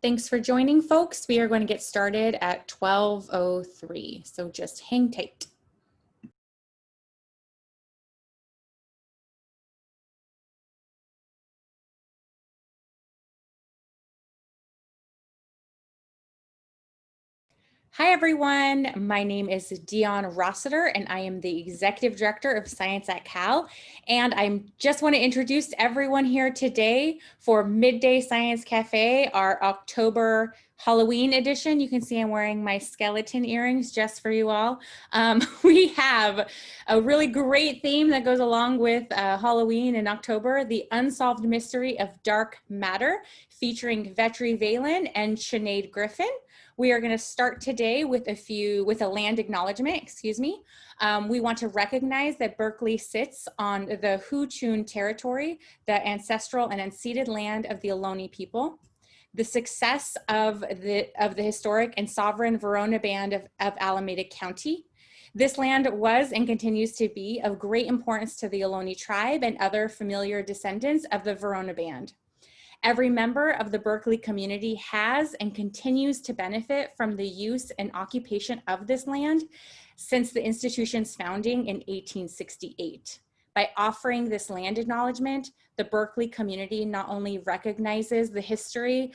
Thanks for joining, folks. We are going to get started at 12:03, so just hang tight. Hi, everyone. My name is Dion Rossiter, and I am the Executive Director of Science at Cal. And I just want to introduce everyone here today for Midday Science Café, our October Halloween edition. You can see I'm wearing my skeleton earrings just for you all. We have a really great theme that goes along with Halloween in October, the Unsolved Mystery of Dark Matter, featuring Vetri Velan and Sinéad Griffin. We are going to start today with a land acknowledgement, We want to recognize that Berkeley sits on the Huchun territory, the ancestral and unceded land of the Ohlone people. The success of the historic and sovereign Verona Band of Alameda County. This land was and continues to be of great importance to the Ohlone tribe and other familiar descendants of the Verona Band. Every member of the Berkeley community has and continues to benefit from the use and occupation of this land since the institution's founding in 1868. By offering this land acknowledgement, the Berkeley community not only recognizes the history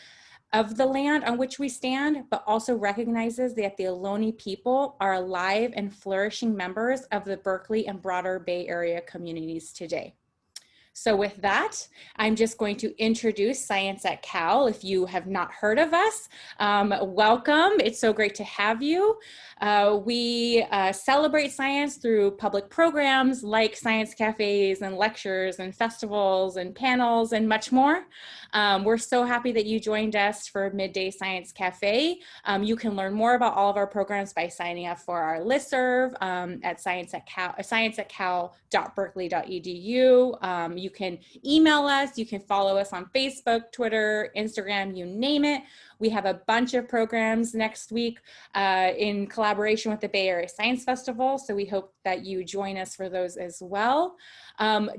of the land on which we stand, but also recognizes that the Ohlone people are alive and flourishing members of the Berkeley and broader Bay Area communities today. So with that, I'm just going to introduce Science at Cal. If you have not heard of us, welcome. It's so great to have you. We celebrate science through public programs like science cafes and lectures and festivals and panels and much more. We're so happy that you joined us for Midday Science Cafe. You can learn more about all of our programs by signing up for our listserv at scienceatcal.berkeley.edu. You can email us, you can follow us on Facebook, Twitter, Instagram, you name it. We have a bunch of programs next week in collaboration with the Bay Area Science Festival, so we hope that you join us for those as well.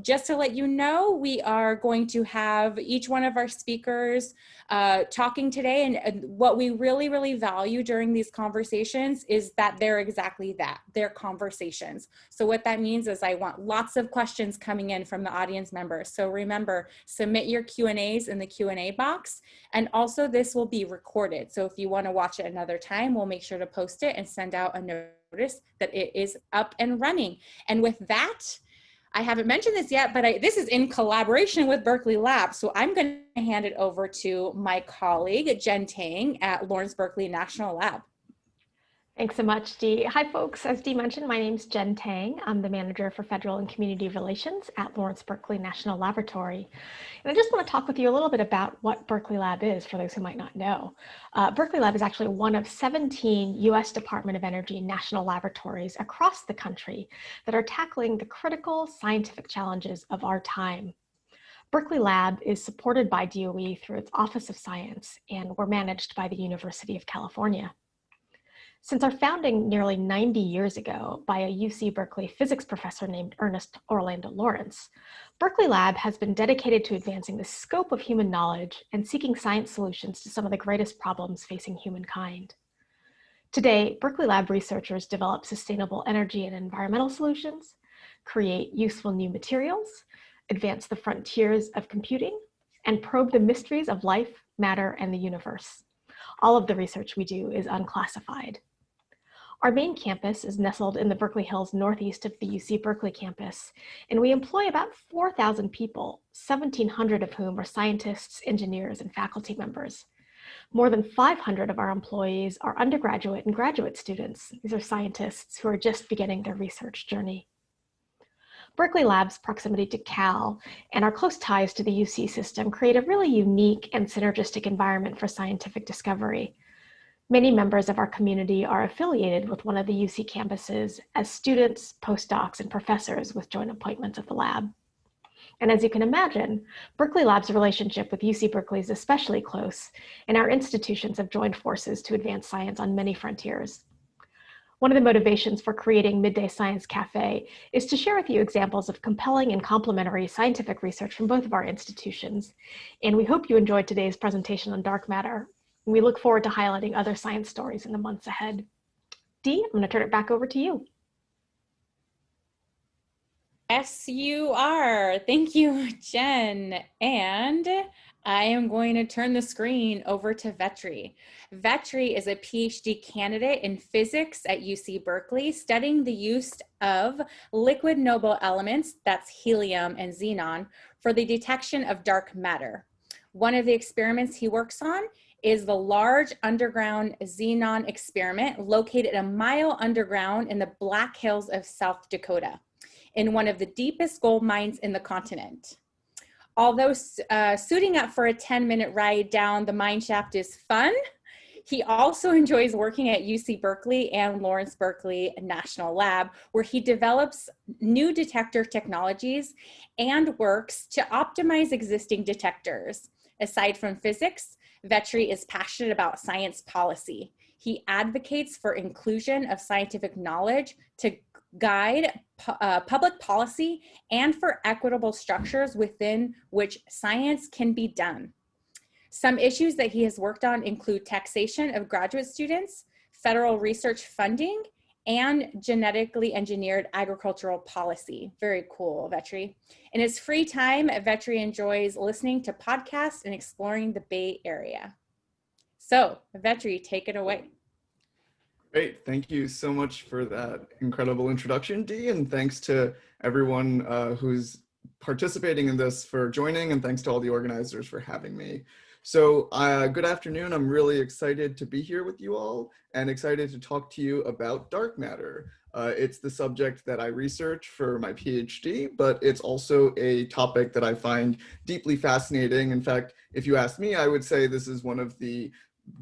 Just to let you know, we are going to have each one of our speakers talking today, and what we really, really value during these conversations is that they're exactly that, they're conversations. So what that means is I want lots of questions coming in from the audience members. So remember, submit your Q&As in the Q&A box, and also this will be recorded. So if you want to watch it another time, we'll make sure to post it and send out a notice that it is up and running. And with that, I haven't mentioned this yet, but this is in collaboration with Berkeley Lab. So I'm going to hand it over to my colleague, Jen Tang at Lawrence Berkeley National Lab. Thanks so much, Dee. Hi, folks. As Dee mentioned, my name's Jen Tang. I'm the Manager for Federal and Community Relations at Lawrence Berkeley National Laboratory. And I just want to talk with you a little bit about what Berkeley Lab is, for those who might not know. Berkeley Lab is actually one of 17 U.S. Department of Energy national laboratories across the country that are tackling the critical scientific challenges of our time. Berkeley Lab is supported by DOE through its Office of Science, and we're managed by the University of California. Since our founding nearly 90 years ago by a UC Berkeley physics professor named Ernest Orlando Lawrence, Berkeley Lab has been dedicated to advancing the scope of human knowledge and seeking science solutions to some of the greatest problems facing humankind. Today, Berkeley Lab researchers develop sustainable energy and environmental solutions, create useful new materials, advance the frontiers of computing, and probe the mysteries of life, matter, and the universe. All of the research we do is unclassified. Our main campus is nestled in the Berkeley Hills northeast of the UC Berkeley campus, and we employ about 4,000 people, 1,700 of whom are scientists, engineers, and faculty members. More than 500 of our employees are undergraduate and graduate students. These are scientists who are just beginning their research journey. Berkeley Lab's proximity to Cal and our close ties to the UC system create a really unique and synergistic environment for scientific discovery. Many members of our community are affiliated with one of the UC campuses as students, postdocs, and professors with joint appointments at the lab. And as you can imagine, Berkeley Lab's relationship with UC Berkeley is especially close, and our institutions have joined forces to advance science on many frontiers. One of the motivations for creating Midday Science Café is to share with you examples of compelling and complementary scientific research from both of our institutions. And we hope you enjoyed today's presentation on dark matter. We look forward to highlighting other science stories in the months ahead. Dee, I'm going to turn it back over to you. Yes, you are. Thank you, Jen. And I am going to turn the screen over to Vetri. Vetri is a PhD candidate in physics at UC Berkeley, studying the use of liquid noble elements, that's helium and xenon, for the detection of dark matter. One of the experiments he works on is the Large Underground Xenon Experiment, located a mile underground in the Black Hills of South Dakota, in one of the deepest gold mines in the continent. Although suiting up for a 10-minute ride down the mine shaft is fun, he also enjoys working at UC Berkeley and Lawrence Berkeley National Lab, where he develops new detector technologies and works to optimize existing detectors. Aside from physics, Vetri is passionate about science policy. He advocates for inclusion of scientific knowledge to guide public policy and for equitable structures within which science can be done. Some issues that he has worked on include taxation of graduate students, federal research funding, and genetically engineered agricultural policy. Very cool, Vetri. In his free time, Vetri enjoys listening to podcasts and exploring the Bay Area. So, Vetri, take it away. Great. Thank you so much for that incredible introduction, Dee, and thanks to everyone who's participating in this for joining, and thanks to all the organizers for having me. So good afternoon. I'm really excited to be here with you all and excited to talk to you about dark matter. It's the subject that I research for my PhD, but it's also a topic that I find deeply fascinating. In fact, if you ask me, I would say this is one of the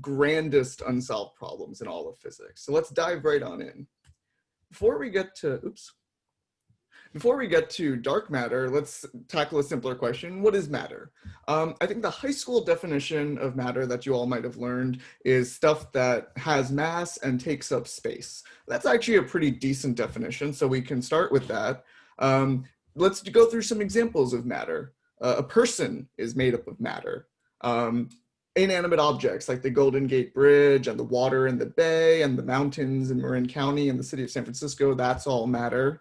grandest unsolved problems in all of physics. So let's dive right on in. Before we get to dark matter, let's tackle a simpler question. What is matter? I think the high school definition of matter that you all might have learned is stuff that has mass and takes up space. That's actually a pretty decent definition, so we can start with that. Let's go through some examples of matter. A person is made up of matter. Inanimate objects like the Golden Gate Bridge and the water in the bay and the mountains in Marin County and the city of San Francisco, that's all matter.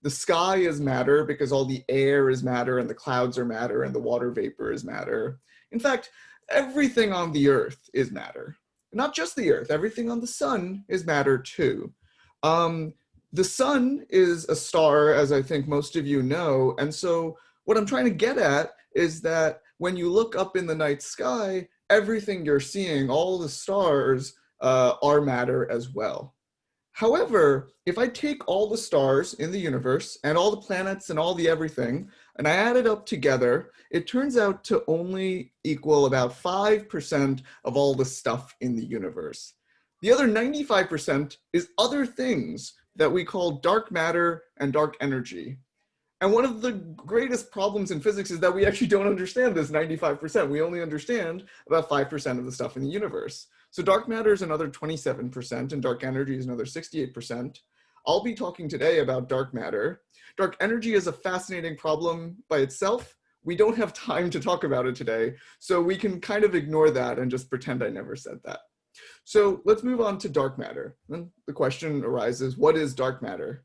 The sky is matter because all the air is matter and the clouds are matter and the water vapor is matter. In fact, everything on the earth is matter. Not just the earth, everything on the sun is matter too. The sun is a star, as I think most of you know, and so what I'm trying to get at is that when you look up in the night sky, everything you're seeing, all the stars, are matter as well. However, if I take all the stars in the universe and all the planets and all the everything, and I add it up together, it turns out to only equal about 5% of all the stuff in the universe. The other 95% is other things that we call dark matter and dark energy. And one of the greatest problems in physics is that we actually don't understand this 95%. We only understand about 5% of the stuff in the universe. So dark matter is another 27% and dark energy is another 68%. I'll be talking today about dark matter. Dark energy is a fascinating problem by itself. We don't have time to talk about it today, so we can kind of ignore that and just pretend I never said that. So let's move on to dark matter. Then the question arises, what is dark matter?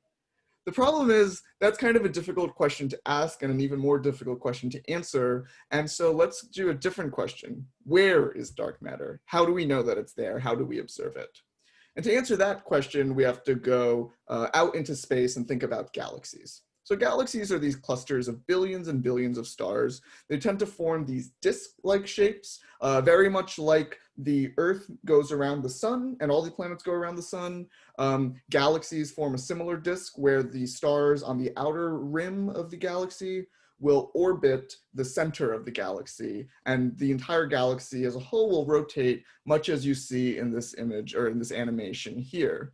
The problem is that's kind of a difficult question to ask and an even more difficult question to answer. And so let's do a different question. Where is dark matter? How do we know that it's there? How do we observe it? And to answer that question, we have to go out into space and think about galaxies. So galaxies are these clusters of billions and billions of stars. They tend to form these disc-like shapes, very much like the Earth goes around the sun and all the planets go around the sun. Galaxies form a similar disk where the stars on the outer rim of the galaxy will orbit the center of the galaxy, and the entire galaxy as a whole will rotate, much as you see in this image or in this animation here.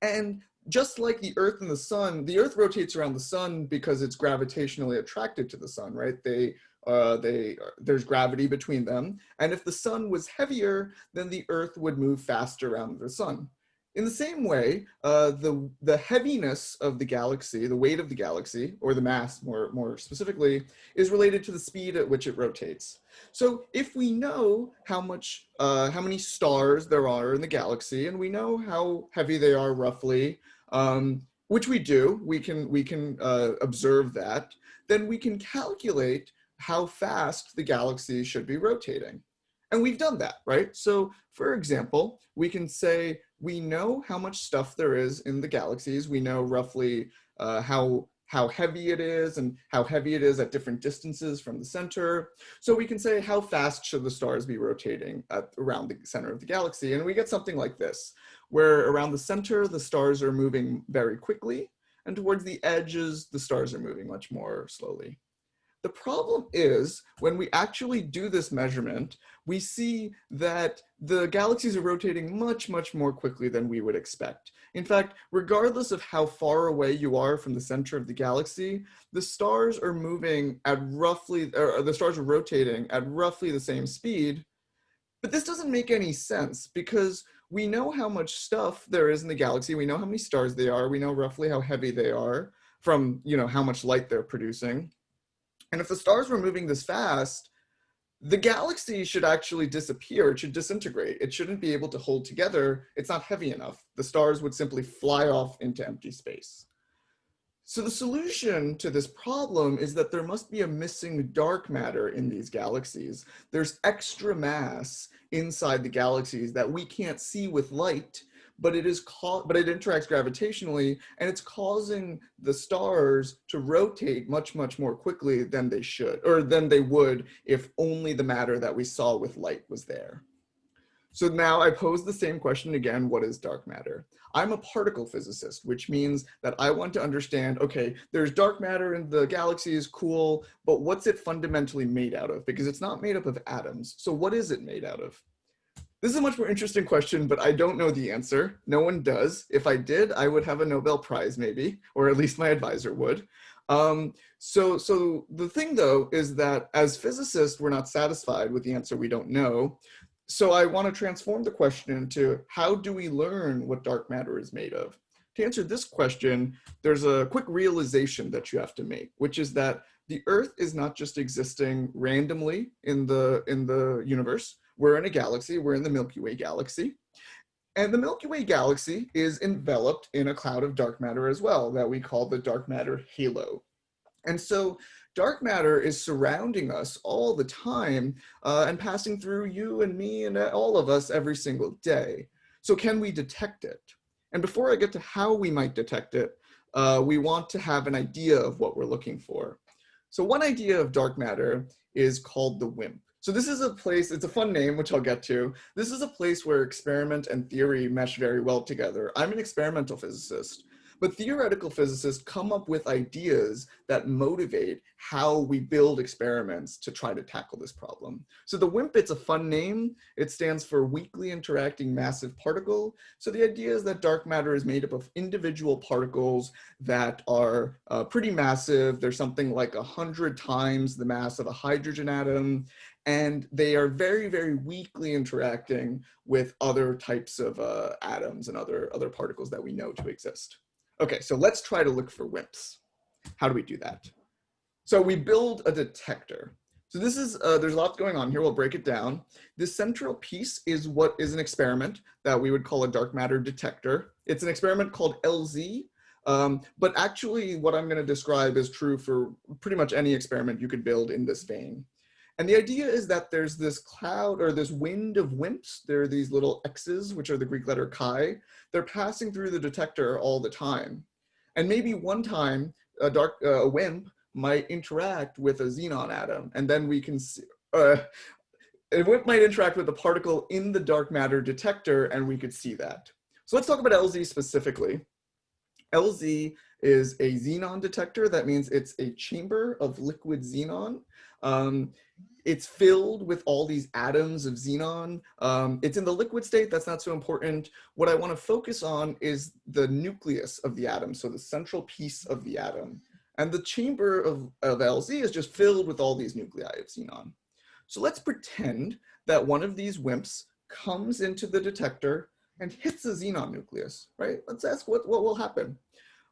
And just like the Earth and the sun, the Earth rotates around the sun because it's gravitationally attracted to the sun, right? There's gravity between them. And if the sun was heavier, then the Earth would move faster around the sun. In the same way, the heaviness of the galaxy, the weight of the galaxy, or the mass more specifically, is related to the speed at which it rotates. So if we know how many stars there are in the galaxy, and we know how heavy they are roughly, which we do, we can observe that, then we can calculate how fast the galaxy should be rotating. And we've done that, right? So for example, we can say we know how much stuff there is in the galaxies. We know roughly how heavy it is and how heavy it is at different distances from the center. So we can say how fast should the stars be rotating around the center of the galaxy. And we get something like this, where around the center, the stars are moving very quickly, and towards the edges, the stars are moving much more slowly. The problem is, when we actually do this measurement, we see that the galaxies are rotating much more quickly than we would expect. In fact, regardless of how far away you are from the center of the galaxy, the stars are moving at roughly, or the stars are rotating at roughly the same speed. But this doesn't make any sense, because we know how much stuff there is in the galaxy. We know how many stars they are. We know roughly how heavy they are from, how much light they're producing. And if the stars were moving this fast, the galaxy should actually disappear. It should disintegrate. It shouldn't be able to hold together. It's not heavy enough. The stars would simply fly off into empty space. So the solution to this problem is that there must be a missing dark matter in these galaxies. There's extra mass inside the galaxies that we can't see with light, but it interacts gravitationally, and it's causing the stars to rotate much more quickly than they should, or than they would if only the matter that we saw with light was there. So now I pose the same question again: what is dark matter? I'm a particle physicist, which means that I want to understand, okay, there's dark matter in the galaxies, cool, but what's it fundamentally made out of? Because it's not made up of atoms. So what is it made out of? This is a much more interesting question, but I don't know the answer. No one does. If I did, I would have a Nobel Prize maybe, or at least my advisor would. So the thing though is that as physicists, we're not satisfied with the answer we don't know. So I want to transform the question into, how do we learn what dark matter is made of? To answer this question, there's a quick realization that you have to make, which is that the Earth is not just existing randomly in the universe. We're in a galaxy, we're in the Milky Way galaxy. And the Milky Way galaxy is enveloped in a cloud of dark matter as well, that we call the dark matter halo. And so dark matter is surrounding us all the time and passing through you and me and all of us every single day. So can we detect it? And before I get to how we might detect it, we want to have an idea of what we're looking for. So one idea of dark matter is called the WIMP. So this is a place, it's a fun name, which I'll get to. This is a place where experiment and theory mesh very well together. I'm an experimental physicist, but theoretical physicists come up with ideas that motivate how we build experiments to try to tackle this problem. So the WIMP, it's a fun name. It stands for Weakly Interacting Massive Particle. So the idea is that dark matter is made up of individual particles that are pretty massive. They're something like 100 times the mass of a hydrogen atom. And they are very weakly interacting with other types of atoms and other particles that we know to exist. Okay, so let's try to look for WIMPs. How do we do that? So we build a detector. So this is, there's lots going on here. We'll break it down. This central piece is what is an experiment that we would call a dark matter detector. It's an experiment called LZ, but actually what I'm going to describe is true for pretty much any experiment you could build in this vein. And the idea is that there's this cloud or this wind of WIMPs. There are these little X's, which are the Greek letter chi. They're passing through the detector all the time. And maybe one time a WIMP might interact with a xenon atom. And then we can see, a WIMP might interact with a particle in the dark matter detector, and we could see that. So let's talk about LZ specifically. LZ is a xenon detector. That means it's a chamber of liquid xenon. It's filled with all these atoms of xenon. It's in the liquid state, that's not so important. What I want to focus on is the nucleus of the atom, so the central piece of the atom. And the chamber of LZ is just filled with all these nuclei of xenon. So let's pretend that one of these WIMPs comes into the detector and hits the xenon nucleus, right? Let's ask what will happen.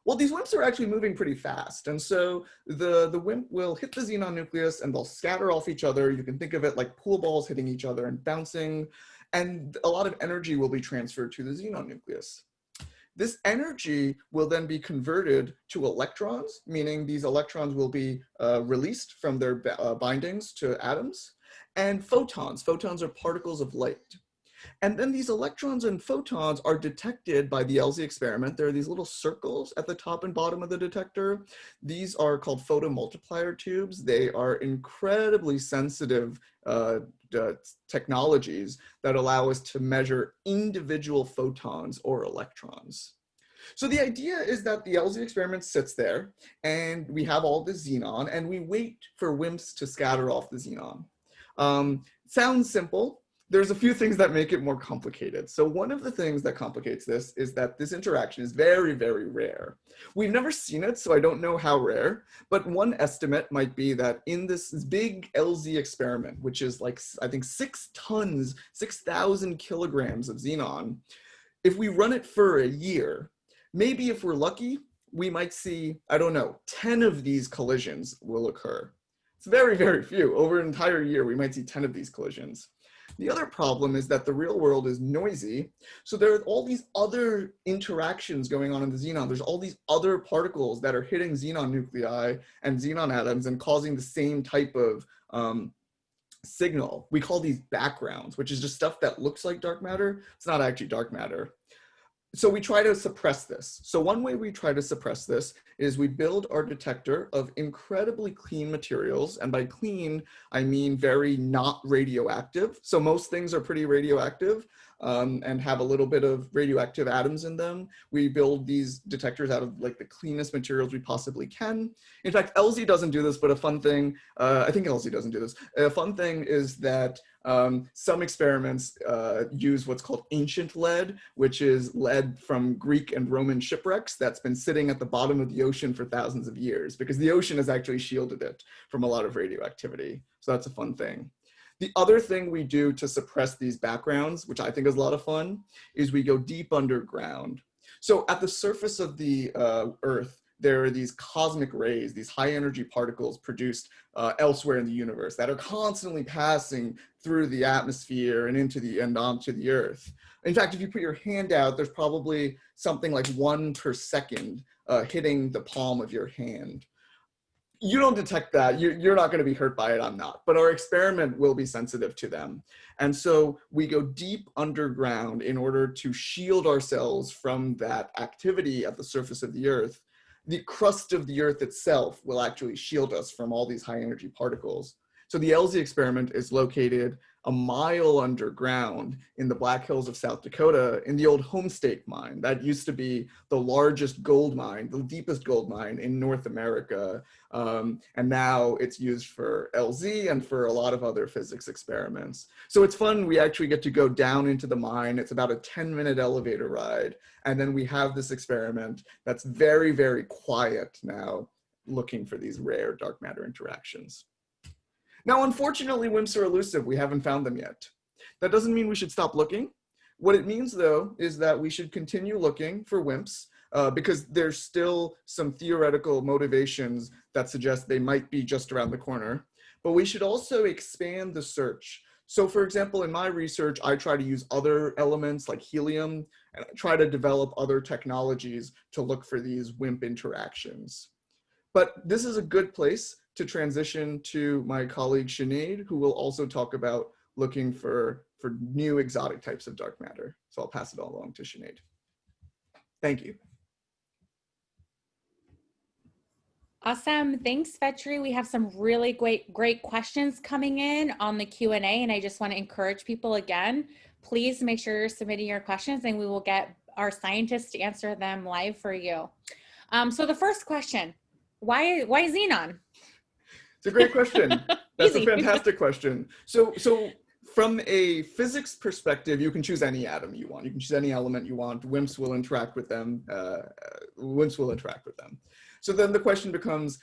Well, these WIMPs are actually moving pretty fast. And so the WIMP will hit the xenon nucleus and they'll scatter off each other. You can think of it like pool balls hitting each other and bouncing. And a lot of energy will be transferred to the xenon nucleus. This energy will then be converted to electrons, meaning these electrons will be released from their bindings to atoms, and photons. Photons are particles of light. And then these electrons and photons are detected by the LZ experiment. There are these little circles at the top and bottom of the detector. These are called photomultiplier tubes. They are incredibly sensitive technologies that allow us to measure individual photons or electrons. So the idea is that the LZ experiment sits there and we have all the xenon and we wait for WIMPs to scatter off the xenon. Sounds simple. There's a few things that make it more complicated. So one of the things that complicates this is that this interaction is very, very rare. We've never seen it, so I don't know how rare, but one estimate might be that in this big LZ experiment, which is like, I think 6 tons, 6,000 kilograms of xenon, if we run it for a year, maybe if we're lucky, we might see, I don't know, 10 of these collisions will occur. It's very, very few. Over an entire year, we might see 10 of these collisions. The other problem is that the real world is noisy. So there are all these other interactions going on in the xenon. There's all these other particles that are hitting xenon nuclei and xenon atoms and causing the same type of signal. We call these backgrounds, which is just stuff that looks like dark matter. It's not actually dark matter. So we try to suppress this. So one way we try to suppress this is we build our detector of incredibly clean materials. And by clean, I mean very not radioactive. So most things are pretty radioactive and have a little bit of radioactive atoms in them. We build these detectors out of like the cleanest materials we possibly can. In fact, LZ doesn't do this, but a fun thing, I think LZ doesn't do this. A fun thing is that some experiments use what's called ancient lead, which is lead from Greek and Roman shipwrecks that's been sitting at the bottom of the ocean for thousands of years because the ocean has actually shielded it from a lot of radioactivity. So that's a fun thing. The other thing we do to suppress these backgrounds, which I think is a lot of fun, is we go deep underground. So at the surface of the Earth, there are these cosmic rays, these high energy particles produced elsewhere in the universe that are constantly passing through the atmosphere and onto the Earth. In fact, if you put your hand out, there's probably something like 1 per second hitting the palm of your hand. You don't detect that. You're not going to be hurt by it. I'm not. But our experiment will be sensitive to them. And so we go deep underground in order to shield ourselves from that activity at the surface of the Earth. The crust of the Earth itself will actually shield us from all these high energy particles. So the LZ experiment is located a mile underground in the Black Hills of South Dakota in the old Homestake mine. That used to be the largest gold mine, the deepest gold mine in North America. And now it's used for LZ and for a lot of other physics experiments. So it's fun. We actually get to go down into the mine. It's about a 10-minute elevator ride. And then we have this experiment that's very, very quiet now, looking for these rare dark matter interactions. Now, unfortunately, WIMPs are elusive. We haven't found them yet. That doesn't mean we should stop looking. What it means, though, is that we should continue looking for WIMPs because there's still some theoretical motivations that suggest they might be just around the corner. But we should also expand the search. So, for example, in my research, I try to use other elements like helium, and I try to develop other technologies to look for these WIMP interactions. But this is a good place to transition to my colleague Sinéad, who will also talk about looking for new exotic types of dark matter. So I'll pass it all along to Sinéad. Thank you. Awesome. Thanks, Vetri. We have some really great questions coming in on the Q&A, and I just want to encourage people again, please make sure you're submitting your questions and we will get our scientists to answer them live for you. So the first question, why xenon? It's a great question. That's a fantastic question. So from a physics perspective, you can choose any atom you want. You can choose any element you want. WIMPs will interact with them. So then the question becomes,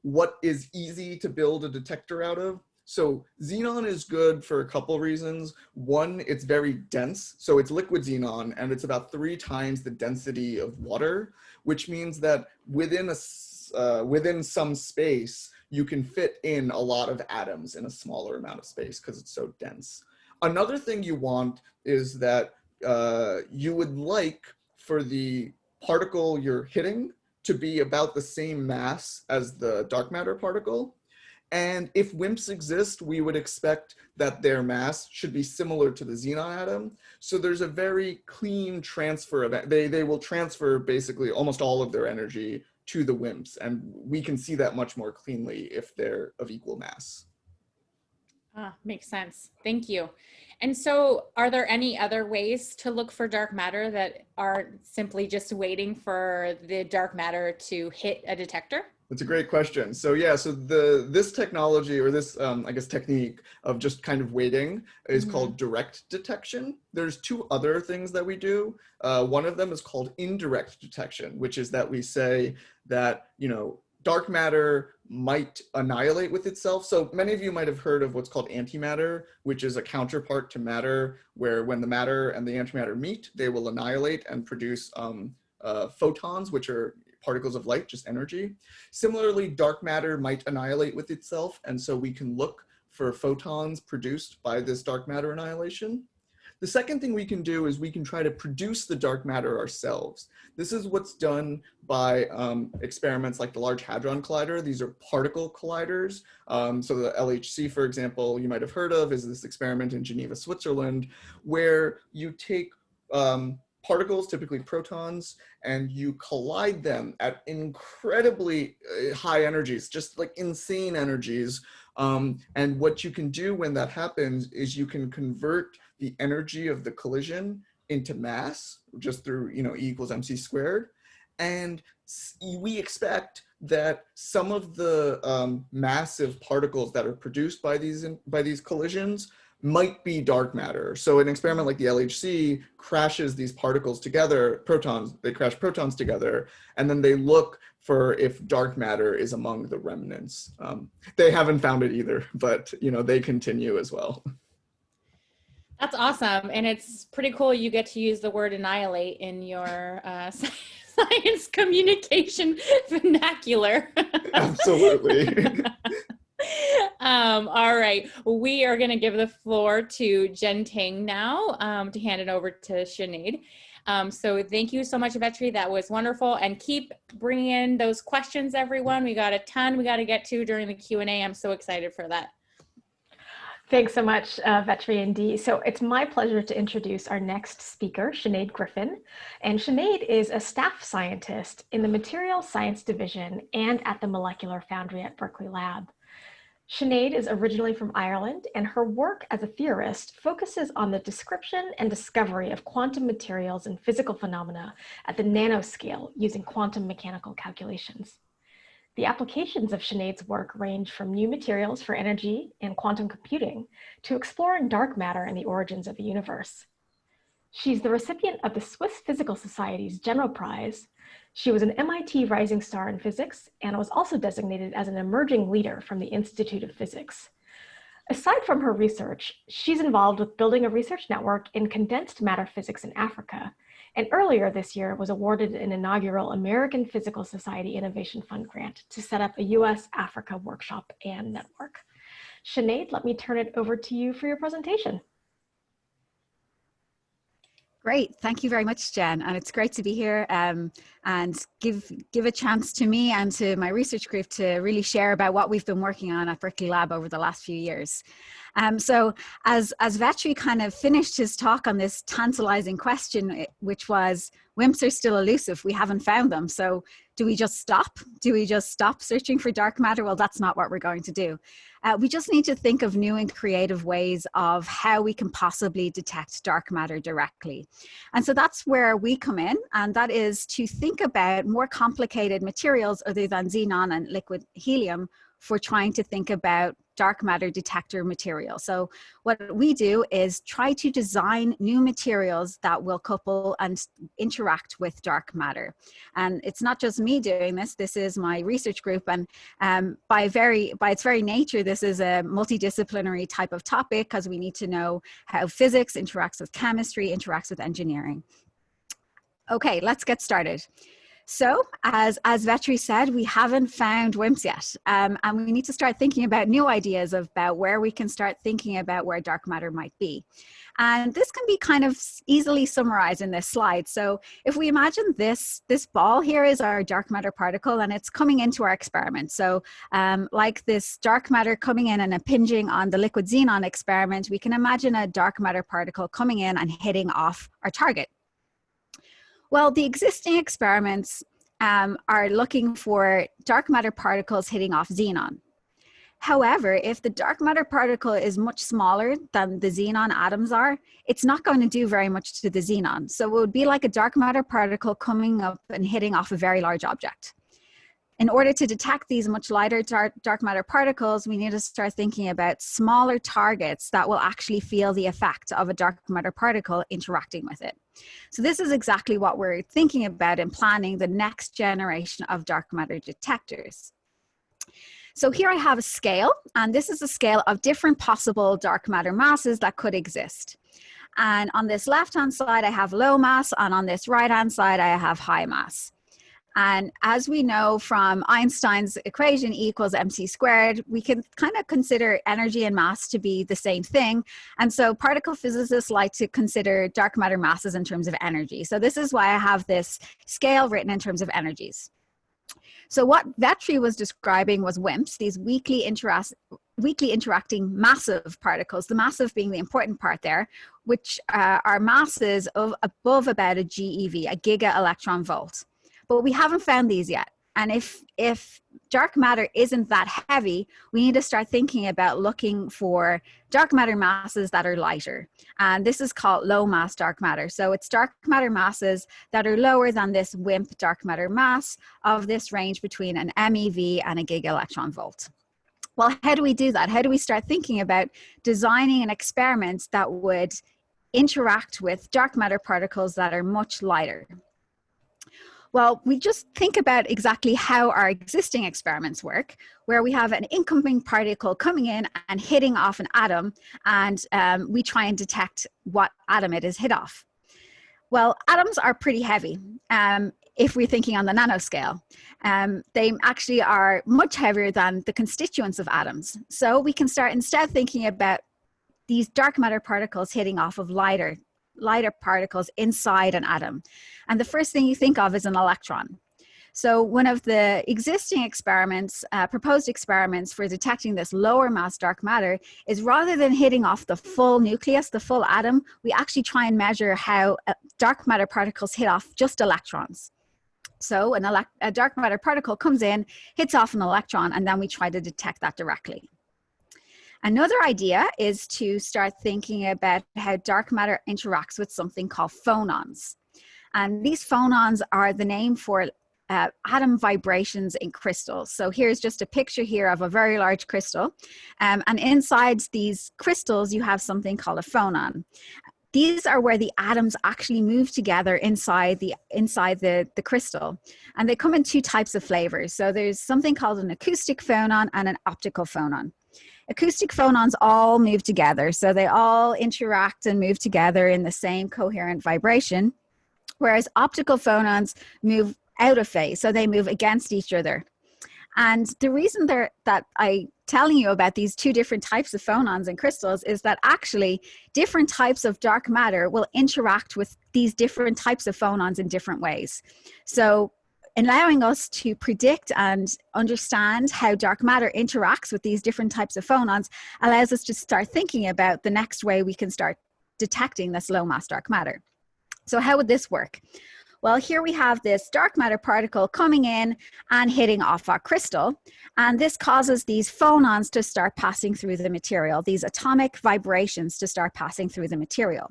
what is easy to build a detector out of? So xenon is good for a couple reasons. One, it's very dense. So it's liquid xenon, and it's about 3 times the density of water, which means that within some space, you can fit in a lot of atoms in a smaller amount of space because it's so dense. Another thing you want is that you would like for the particle you're hitting to be about the same mass as the dark matter particle. And if WIMPs exist, we would expect that their mass should be similar to the xenon atom. So there's a very clean transfer of, they will transfer basically almost all of their energy to the WIMPs. And we can see that much more cleanly if they're of equal mass. Makes sense. Thank you. And so are there any other ways to look for dark matter that are simply just waiting for the dark matter to hit a detector? That's a great question. So yeah, so this technology, or this, I guess, technique of just kind of waiting is called direct detection. There's 2 other things that we do. One of them is called indirect detection, which is that we say that, dark matter might annihilate with itself. So many of you might have heard of what's called antimatter, which is a counterpart to matter, where when the matter and the antimatter meet, they will annihilate and produce photons, which are particles of light, just energy. Similarly, dark matter might annihilate with itself, and so we can look for photons produced by this dark matter annihilation. The second thing we can do is we can try to produce the dark matter ourselves. This is what's done by experiments like the Large Hadron Collider. These are particle colliders. So the LHC, for example, you might have heard of, is this experiment in Geneva, Switzerland, where you take particles, typically protons, and you collide them at incredibly high energies, just like insane energies. And what you can do when that happens is you can convert the energy of the collision into mass, just through, E equals mc squared. And we expect that some of the massive particles that are produced by these collisions might be dark matter. So an experiment like the LHC crashes these particles together, protons, they crash protons together, and then they look for if dark matter is among the remnants. They haven't found it either, but they continue as well. That's awesome. And it's pretty cool you get to use the word annihilate in your science communication vernacular. Absolutely. All right, we are going to give the floor to Jen Tang now to hand it over to Sinead. So thank you so much, Vetri. That was wonderful. And keep bringing in those questions, everyone. We got a ton we got to get to during the Q&A. I'm so excited for that. Thanks so much, Vetri and Dee. So it's my pleasure to introduce our next speaker, Sinéad Griffin. And Sinead is a staff scientist in the Materials Science Division and at the Molecular Foundry at Berkeley Lab. Sinead is originally from Ireland, and her work as a theorist focuses on the description and discovery of quantum materials and physical phenomena at the nanoscale using quantum mechanical calculations. The applications of Sinead's work range from new materials for energy and quantum computing to exploring dark matter and the origins of the universe. She's the recipient of the Swiss Physical Society's General Prize. She was an MIT Rising Star in Physics and was also designated as an emerging leader from the Institute of Physics. Aside from her research, she's involved with building a research network in condensed matter physics in Africa, and earlier this year was awarded an inaugural American Physical Society Innovation Fund grant to set up a US-Africa workshop and network. Sinead, let me turn it over to you for your presentation. Great, thank you very much, Jen, and it's great to be here and give a chance to me and to my research group to really share about what we've been working on at Berkeley Lab over the last few years. So as Vetri kind of finished his talk on this tantalizing question, which was, WIMPs are still elusive, we haven't found them, so do we just stop? Do we just stop searching for dark matter? Well, that's not what we're going to do. We just need to think of new and creative ways of how we can possibly detect dark matter directly. And so that's where we come in, and that is to think about more complicated materials other than xenon and liquid helium for trying to think about dark matter detector material. So what we do is try to design new materials that will couple and interact with dark matter. And it's not just me doing this. This is my research group. And by its very nature, this is a multidisciplinary type of topic because we need to know how physics interacts with chemistry, interacts with engineering. Okay, let's get started. So as Vetri said, we haven't found WIMPs yet, and we need to start thinking about new ideas about where we can start thinking about where dark matter might be. And this can be kind of easily summarized in this slide. So if we imagine this ball here is our dark matter particle, and it's coming into our experiment. So like this dark matter coming in and impinging on the liquid xenon experiment, we can imagine a dark matter particle coming in and hitting off our target. Well, the existing experiments are looking for dark matter particles hitting off xenon. However, if the dark matter particle is much smaller than the xenon atoms are, it's not going to do very much to the xenon. So it would be like a dark matter particle coming up and hitting off a very large object. In order to detect these much lighter dark matter particles, we need to start thinking about smaller targets that will actually feel the effect of a dark matter particle interacting with it. So this is exactly what we're thinking about in planning the next generation of dark matter detectors. So here I have a scale, and this is a scale of different possible dark matter masses that could exist. And on this left-hand side, I have low mass, and on this right-hand side, I have high mass. And as we know from Einstein's equation, E equals mc squared, we can kind of consider energy and mass to be the same thing. And so particle physicists like to consider dark matter masses in terms of energy. So this is why I have this scale written in terms of energies. So what Vetri was describing was WIMPs, these weakly interacting massive particles, the massive being the important part there, which are masses of above about a GeV, a giga electron volt. But we haven't found these yet. And if dark matter isn't that heavy, we need to start thinking about looking for dark matter masses that are lighter. And this is called low mass dark matter. So it's dark matter masses that are lower than this WIMP dark matter mass of this range between an MeV and a giga electron volt. Well, how do we do that? How do we start thinking about designing an experiment that would interact with dark matter particles that are much lighter? Well, we just think about exactly how our existing experiments work, where we have an incoming particle coming in and hitting off an atom, and we try and detect what atom it is hit off. Well, atoms are pretty heavy if we're thinking on the nanoscale. They actually are much heavier than the constituents of atoms. So we can start instead thinking about these dark matter particles hitting off of lighter particles inside an atom. And the first thing you think of is an electron. So one of the existing experiments, proposed experiments for detecting this lower mass dark matter is rather than hitting off the full nucleus, the full atom, we actually try and measure how dark matter particles hit off just electrons. So a dark matter particle comes in, hits off an electron, and then we try to detect that directly. Another idea is to start thinking about how dark matter interacts with something called phonons. And these phonons are the name for atom vibrations in crystals. So here's just a picture here of a very large crystal. And inside these crystals, you have something called a phonon. These are where the atoms actually move together inside the crystal. And they come in two types of flavors. So there's something called an acoustic phonon and an optical phonon. Acoustic phonons all move together, so they all interact and move together in the same coherent vibration, whereas optical phonons move out of phase, so they move against each other. And the reason that I'm telling you about these two different types of phonons in crystals is that actually different types of dark matter will interact with these different types of phonons in different ways. So allowing us to predict and understand how dark matter interacts with these different types of phonons allows us to start thinking about the next way we can start detecting this low mass dark matter. So how would this work? Well, here we have this dark matter particle coming in and hitting off our crystal, and this causes these phonons to start passing through the material, these atomic vibrations to start passing through the material.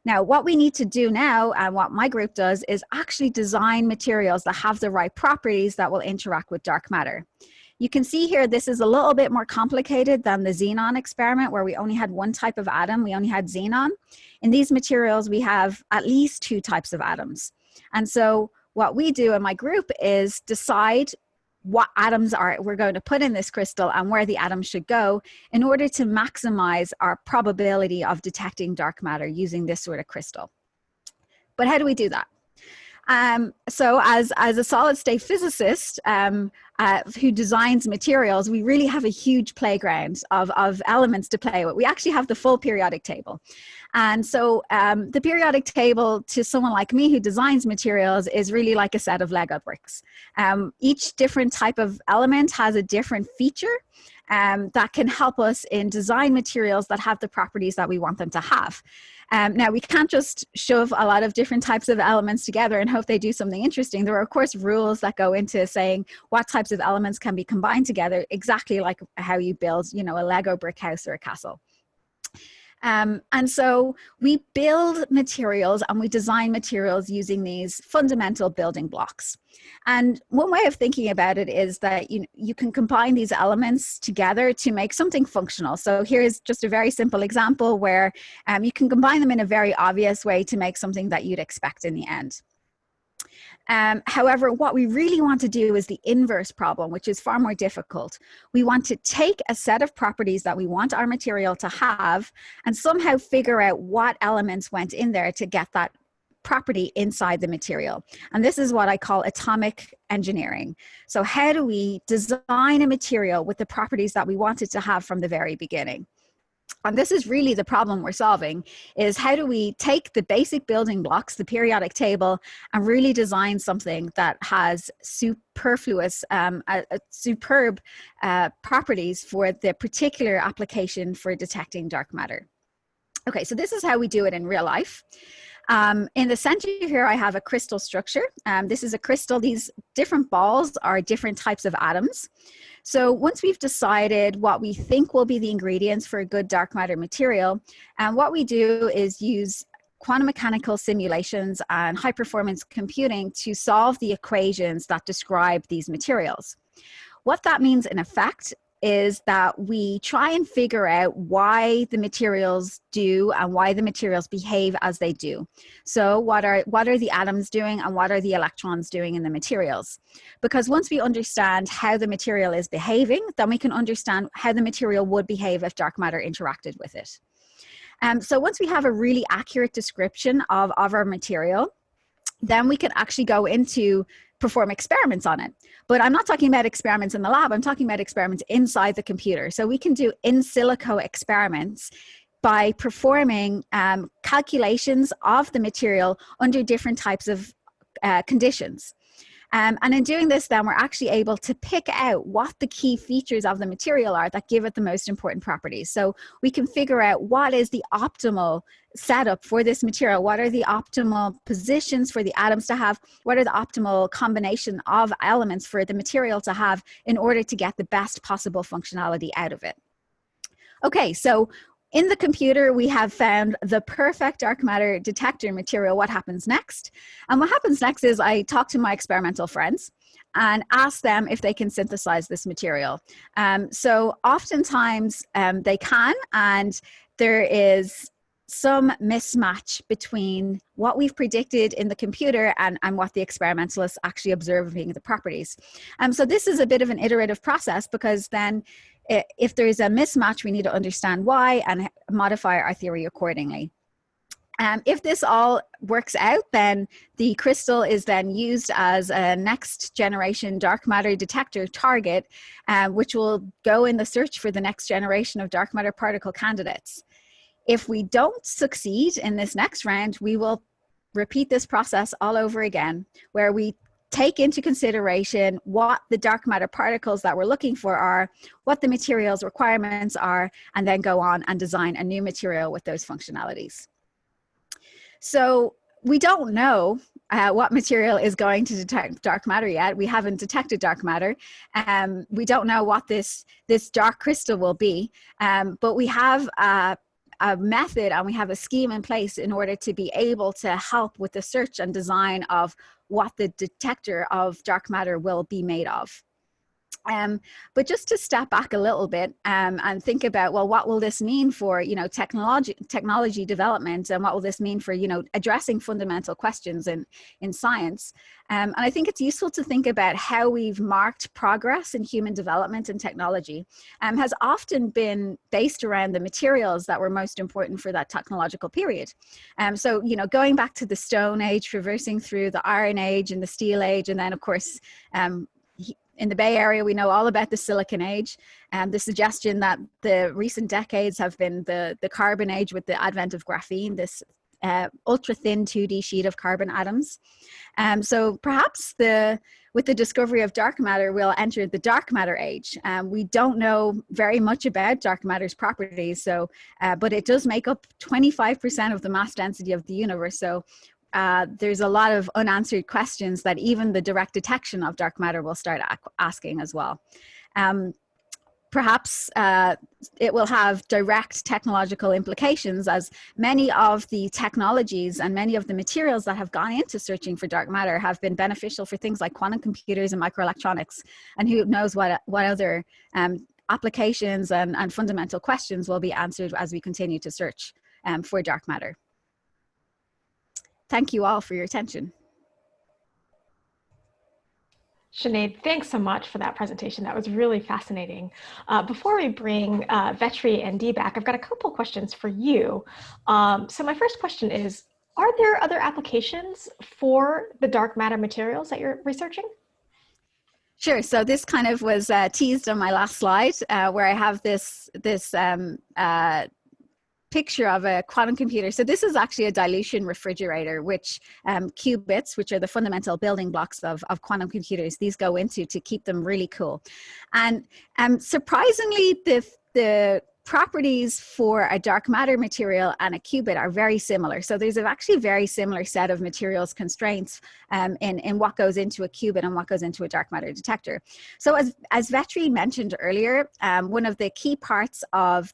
Now, what we need to do now, and what my group does, is actually design materials that have the right properties that will interact with dark matter. You can see here, this is a little bit more complicated than the xenon experiment where we only had one type of atom. We only had xenon. In these materials, we have at least 2 types of atoms. And so what we do in my group is decide what atoms we're going to put in this crystal and where the atoms should go in order to maximize our probability of detecting dark matter using this sort of crystal. But how do we do that? So as a solid state physicist who designs materials, we really have a huge playground of elements to play with. We actually have the full periodic table. And so the periodic table to someone like me who designs materials is really like a set of Lego bricks. Each different type of element has a different feature that can help us in design materials that have the properties that we want them to have. Now, we can't just shove a lot of different types of elements together and hope they do something interesting. There are, of course, rules that go into saying what types of elements can be combined together, exactly like how you build, a Lego brick house or a castle. And so we build materials and we design materials using these fundamental building blocks. And one way of thinking about it is that you can combine these elements together to make something functional. So here's just a very simple example where you can combine them in a very obvious way to make something that you'd expect in the end. However, what we really want to do is the inverse problem, which is far more difficult. We want to take a set of properties that we want our material to have and somehow figure out what elements went in there to get that property inside the material. And this is what I call atomic engineering. So how do we design a material with the properties that we wanted to have from the very beginning? And this is really the problem we're solving, is how do we take the basic building blocks, the periodic table, and really design something that has superb properties for the particular application for detecting dark matter. Okay, so this is how we do it in real life. In the center here, I have a crystal structure. This is a crystal. These different balls are different types of atoms. So once we've decided what we think will be the ingredients for a good dark matter material, what we do is use quantum mechanical simulations and high performance computing to solve the equations that describe these materials. What that means in effect is that we try and figure out why the materials do and why the materials behave as they do. So what are the atoms doing and what are the electrons doing in the materials? Because once we understand how the material is behaving, then we can understand how the material would behave if dark matter interacted with it. So once we have a really accurate description of our material, then we can actually go into perform experiments on it. But I'm not talking about experiments in the lab, I'm talking about experiments inside the computer. So we can do in silico experiments by performing calculations of the material under different types of conditions. And in doing this, then we're actually able to pick out what the key features of the material are that give it the most important properties. So we can figure out what is the optimal setup for this material, what are the optimal positions for the atoms to have, what are the optimal combination of elements for the material to have in order to get the best possible functionality out of it. Okay, so in the computer, we have found the perfect dark matter detector material. What happens next? And what happens next is I talk to my experimental friends and ask them if they can synthesize this material. So oftentimes they can, and there is some mismatch between what we've predicted in the computer and what the experimentalists actually observe being the properties. So this is a bit of an iterative process, because then if there is a mismatch, we need to understand why and modify our theory accordingly. If this all works out, then the crystal is then used as a next generation dark matter detector target, which will go in the search for the next generation of dark matter particle candidates. If we don't succeed in this next round, we will repeat this process all over again, where we take into consideration what the dark matter particles that we're looking for are, what the material's requirements are, and then go on and design a new material with those functionalities. So we don't know what material is going to detect dark matter yet. We haven't detected dark matter. We don't know what this dark crystal will be, but we have a method and we have a scheme in place in order to be able to help with the search and design of what the detector of dark matter will be made of. But just to step back a little bit and think about, well, what will this mean for, technology development, and what will this mean for, addressing fundamental questions in science? And I think it's useful to think about how we've marked progress in human development and technology has often been based around the materials that were most important for that technological period. So, going back to the Stone Age, traversing through the Iron Age and the Steel Age, and then, of course, in the Bay Area, we know all about the Silicon Age, and the suggestion that the recent decades have been the Carbon Age with the advent of graphene, this ultra-thin 2D sheet of carbon atoms. So perhaps with the discovery of dark matter, we'll enter the dark matter age. We don't know very much about dark matter's properties, but it does make up 25% of the mass density of the universe. So there's a lot of unanswered questions that even the direct detection of dark matter will start asking as well. Perhaps it will have direct technological implications, as many of the technologies and many of the materials that have gone into searching for dark matter have been beneficial for things like quantum computers and microelectronics, and who knows what other applications and fundamental questions will be answered as we continue to search for dark matter. Thank you all for your attention. Sinead, thanks so much for that presentation. That was really fascinating. Before we bring Vetri and Dee back, I've got a couple questions for you. So my first question is, are there other applications for the dark matter materials that you're researching? Sure. So this kind of was teased on my last slide, where I have this picture of a quantum computer. So this is actually a dilution refrigerator, which qubits, which are the fundamental building blocks of quantum computers, these go into to keep them really cool. And surprisingly, the properties for a dark matter material and a qubit are very similar. So there's actually a very similar set of materials constraints in what goes into a qubit and what goes into a dark matter detector. So as Vetri mentioned earlier, one of the key parts of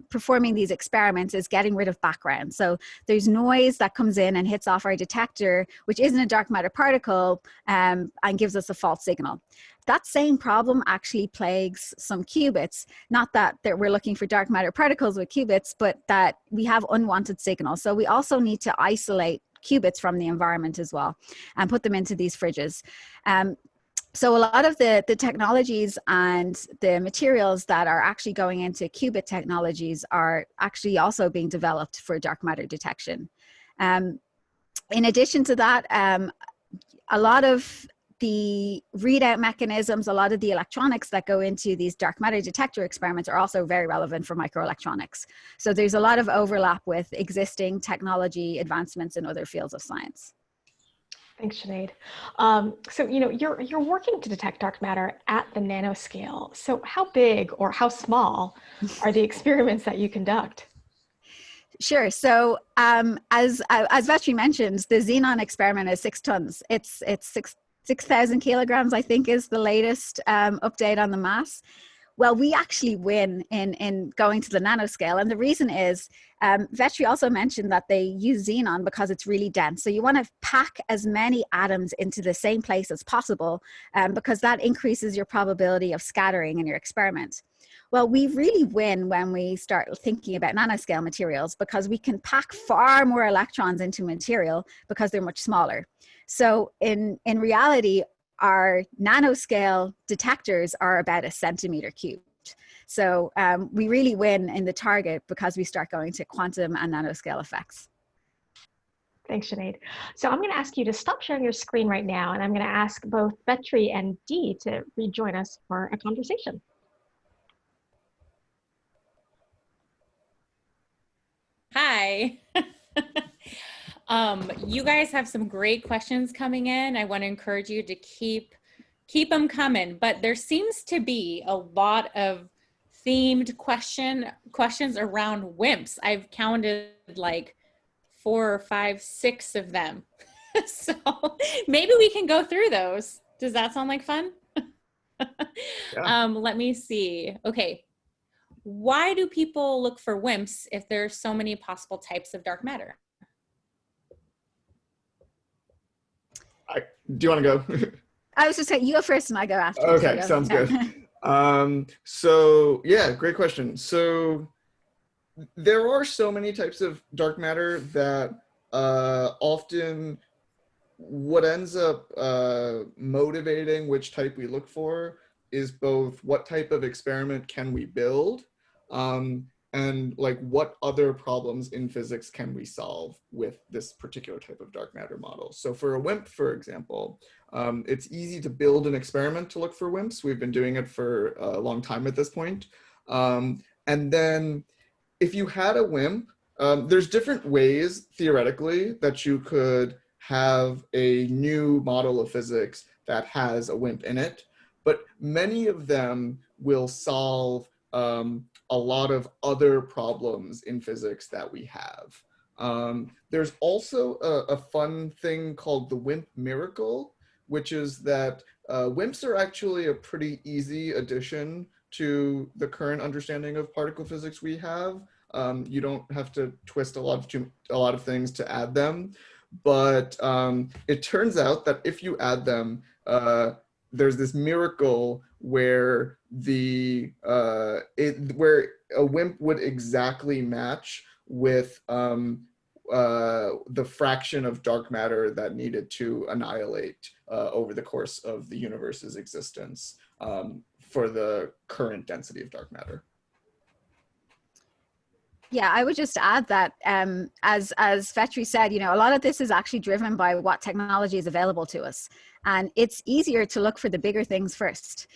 performing these experiments is getting rid of background. So there's noise that comes in and hits off our detector, which isn't a dark matter particle, and gives us a false signal. That same problem actually plagues some qubits. Not that we're looking for dark matter particles with qubits, but that we have unwanted signals. So we also need to isolate qubits from the environment as well and put them into these fridges. So a lot of the technologies and the materials that are actually going into qubit technologies are actually also being developed for dark matter detection. In addition to that, a lot of the readout mechanisms, a lot of the electronics that go into these dark matter detector experiments are also very relevant for microelectronics. So there's a lot of overlap with existing technology advancements in other fields of science. Thanks, Sinead. So, you're working to detect dark matter at the nanoscale. So how big or how small are the experiments that you conduct? Sure. So as Vetri mentioned, the xenon experiment is 6 tons. It's 6,000 kilograms, I think, is the latest update on the mass. Well, we actually win in going to the nanoscale. And the reason is, Vetri also mentioned that they use xenon because it's really dense. So you want to pack as many atoms into the same place as possible, because that increases your probability of scattering in your experiment. Well, we really win when we start thinking about nanoscale materials, because we can pack far more electrons into material because they're much smaller. So in reality, our nanoscale detectors are about 1 centimeter cubed. So we really win in the target because we start going to quantum and nanoscale effects. Thanks, Sinead. So I'm going to ask you to stop sharing your screen right now, and I'm going to ask both Vetri and Dee to rejoin us for a conversation. Hi. You guys have some great questions coming in. I want to encourage you to keep them coming, but there seems to be a lot of themed questions around WIMPs. I've counted like 4 or 5, 6 of them. So maybe we can go through those. Does that sound like fun? Yeah. Let me see. Okay. Why do people look for WIMPs if there's so many possible types of dark matter? Do you want to go? I was just saying, you go first and I go after. Okay, So sounds good. So yeah, great question. So there are so many types of dark matter that often what ends up motivating which type we look for is both what type of experiment can we build, and like what other problems in physics can we solve with this particular type of dark matter model. So for a WIMP, for example, it's easy to build an experiment to look for WIMPs. We've been doing it for a long time at this point. And then if you had a WIMP, there's different ways theoretically that you could have a new model of physics that has a WIMP in it, but many of them will solve a lot of other problems in physics that we have. There's also a fun thing called the WIMP miracle, which is that WIMPs are actually a pretty easy addition to the current understanding of particle physics we have. You don't have to twist a lot of things to add them, but it turns out that if you add them, there's this miracle where where a WIMP would exactly match with the fraction of dark matter that needed to annihilate over the course of the universe's existence for the current density of dark matter. Yeah, I would just add that as Vetri said, you know, a lot of this is actually driven by what technology is available to us, and it's easier to look for the bigger things first.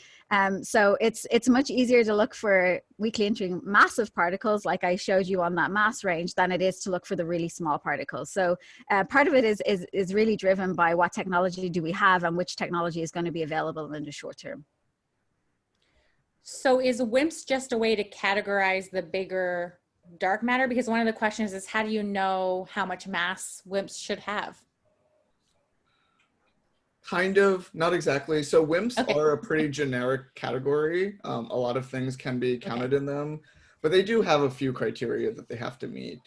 So it's much easier to look for weakly entering massive particles, like I showed you on that mass range, than it is to look for the really small particles. So part of it is really driven by what technology do we have and which technology is going to be available in the short term. So is WIMPs just a way to categorize the bigger dark matter? Because one of the questions is, how do you know how much mass WIMPs should have? Kind of, not exactly. So WIMPs Okay. are a pretty generic category. A lot of things can be counted in them, but they do have a few criteria that they have to meet.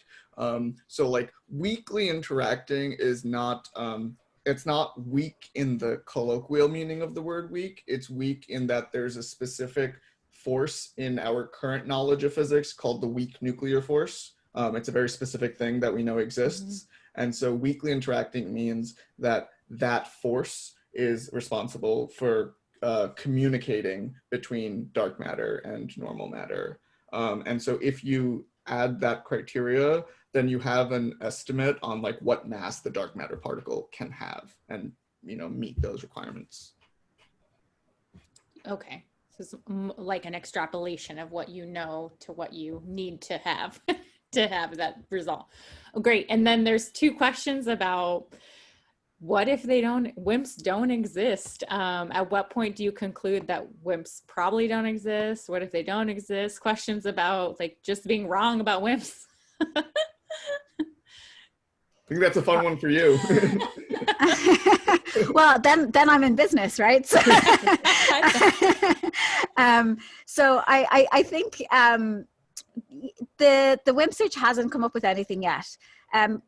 So like weakly interacting is not, it's not weak in the colloquial meaning of the word weak. It's weak in that there's a specific force in our current knowledge of physics called the weak nuclear force. It's a very specific thing that we know exists. Mm-hmm. And so weakly interacting means that that force is responsible for communicating between dark matter and normal matter. And so if you add that criteria, then you have an estimate on like what mass the dark matter particle can have and, you know, meet those requirements. Okay. So it's like an extrapolation of what you know to what you need to have to have that result. Oh, great. And then there's two questions about what if WIMPs don't exist? At what point do you conclude that WIMPs probably don't exist? What if they don't exist? Questions about like just being wrong about WIMPs. I think that's a fun one for you. Well, then I'm in business, right? So, so I think the WIMP search hasn't come up with anything yet.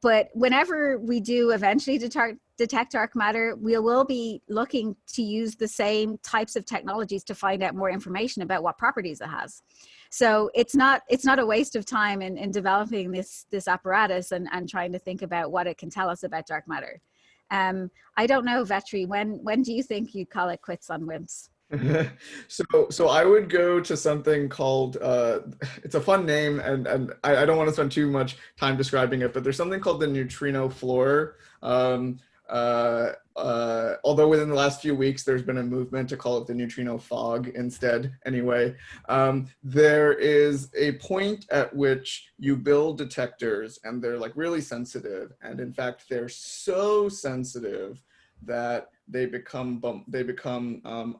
But whenever we do eventually detect dark matter, we will be looking to use the same types of technologies to find out more information about what properties it has. So it's not a waste of time in developing this apparatus and trying to think about what it can tell us about dark matter. I don't know, Vetri, when do you think you'd call it quits on WIMPs? So I would go to something called, it's a fun name and I don't want to spend too much time describing it, but there's something called the neutrino floor. Although within the last few weeks, there's been a movement to call it the neutrino fog instead. Anyway, there is a point at which you build detectors and they're like really sensitive. And in fact, they're so sensitive that they become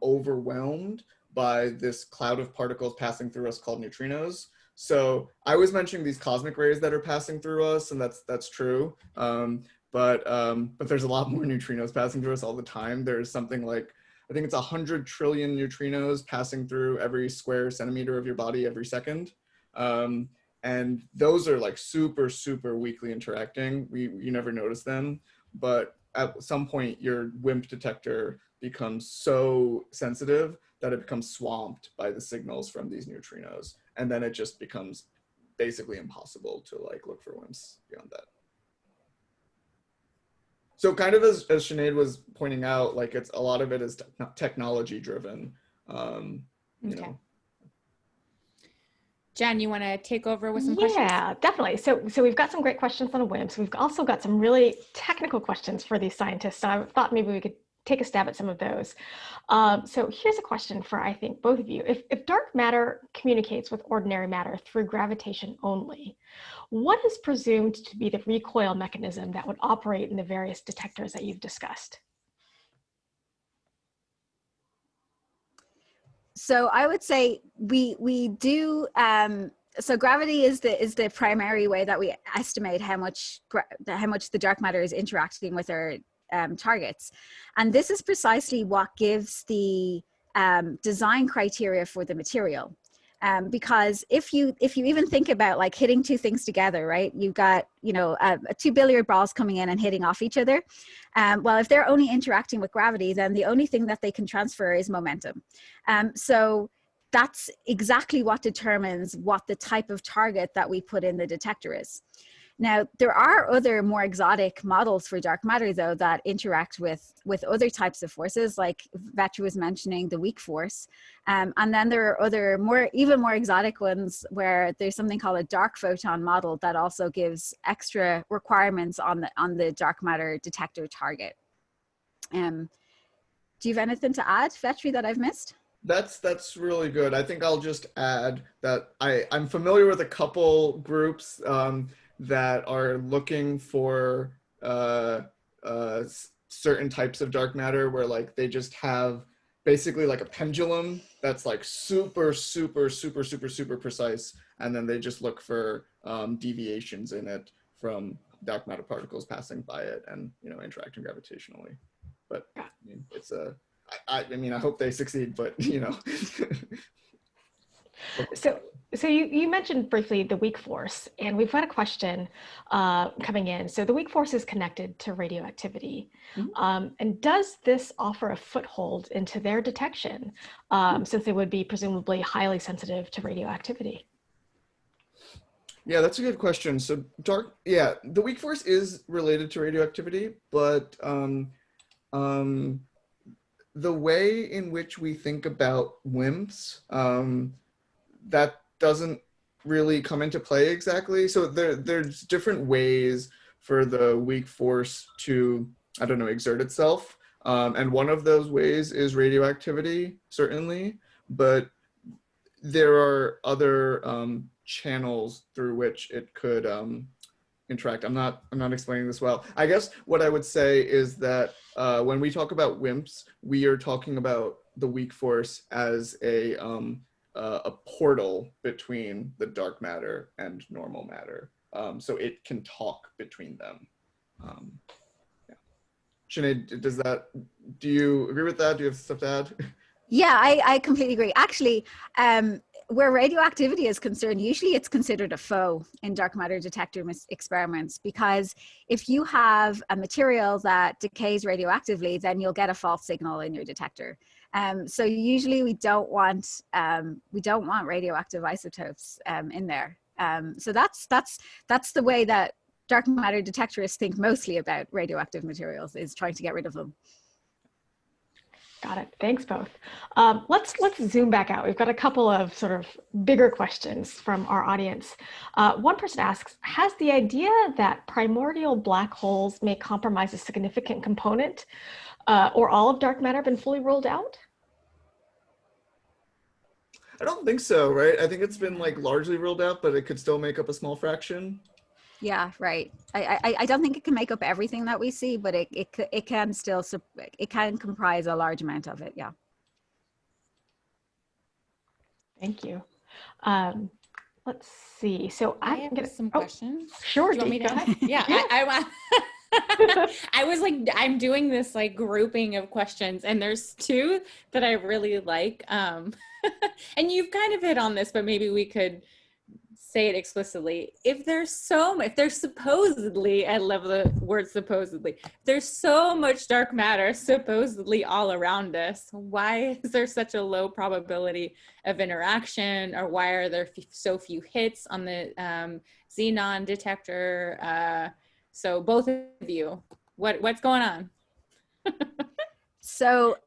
overwhelmed by this cloud of particles passing through us called neutrinos. So I was mentioning these cosmic rays that are passing through us, and that's true. But there's a lot more neutrinos passing through us all the time. There's something like, I think it's 100 trillion neutrinos passing through every square centimeter of your body every second. And those are like super, super weakly interacting. You never notice them, but at some point your WIMP detector becomes so sensitive that it becomes swamped by the signals from these neutrinos. And then it just becomes basically impossible to like look for WIMPs beyond that. So kind of as Sinead was pointing out, like it's a lot of it is technology driven, you know. Jen, you want to take over with some questions? Yeah, definitely. So we've got some great questions on WIMPs. We've also got some really technical questions for these scientists. So I thought maybe we could take a stab at some of those. So here's a question for, I think, both of you. If dark matter communicates with ordinary matter through gravitation only, what is presumed to be the recoil mechanism that would operate in the various detectors that you've discussed? So I would say we do. So gravity is the primary way that we estimate how much the dark matter is interacting with our targets, and this is precisely what gives the design criteria for the material. Because if you even think about like hitting two things together, right? You've got, you know, two billiard balls coming in and hitting off each other. Well, if they're only interacting with gravity, then the only thing that they can transfer is momentum. So that's exactly what determines what the type of target that we put in the detector is. Now, there are other more exotic models for dark matter, though, that interact with other types of forces, like Vetri was mentioning the weak force. And then there are other even more exotic ones where there's something called a dark photon model that also gives extra requirements on the dark matter detector target. Do you have anything to add, Vetri, that I've missed? That's really good. I think I'll just add that I'm familiar with a couple groups that are looking for certain types of dark matter where like they just have basically like a pendulum that's like super precise, and then they just look for deviations in it from dark matter particles passing by it and, you know, interacting gravitationally. But I mean, it's I mean, I hope they succeed, but you know. So you mentioned briefly the weak force, and we've got a question coming in. So the weak force is connected to radioactivity. And does this offer a foothold into their detection, since they would be presumably highly sensitive to radioactivity? Yeah, that's a good question. So the weak force is related to radioactivity, but the way in which we think about WIMPs, that doesn't really come into play exactly. So there's different ways for the weak force to, I don't know, exert itself. And one of those ways is radioactivity, certainly, but there are other channels through which it could interact. I'm not explaining this well. I guess what I would say is that when we talk about WIMPs, we are talking about the weak force as a portal between the dark matter and normal matter. So it can talk between them. Yeah. Sinead, do you agree with that? Do you have stuff to add? Yeah, I completely agree. Actually, where radioactivity is concerned, usually it's considered a foe in dark matter detector experiments, because if you have a material that decays radioactively, then you'll get a false signal in your detector. So usually we don't want radioactive isotopes in there. So that's the way that dark matter detectorists think mostly about radioactive materials, is trying to get rid of them. Got it. Thanks both. Let's zoom back out. We've got a couple of sort of bigger questions from our audience. One person asks, has the idea that primordial black holes may compromise a significant component or all of dark matter been fully ruled out? I don't think so, right? I think it's been like largely ruled out, but it could still make up a small fraction. Yeah, right. I don't think it can make up everything that we see, but it can still, it can comprise a large amount of it. Yeah. Thank you. Let's see. So I have some questions. Sure. Do you want me to? Go ahead. Yeah. I was like, I'm doing this like grouping of questions, and there's two that I really like. And you've kind of hit on this, but maybe we could say it explicitly. If there's supposedly, I love the word supposedly, there's so much dark matter supposedly all around us, why is there such a low probability of interaction, or why are there so few hits on the xenon detector? So both of you, what's going on? So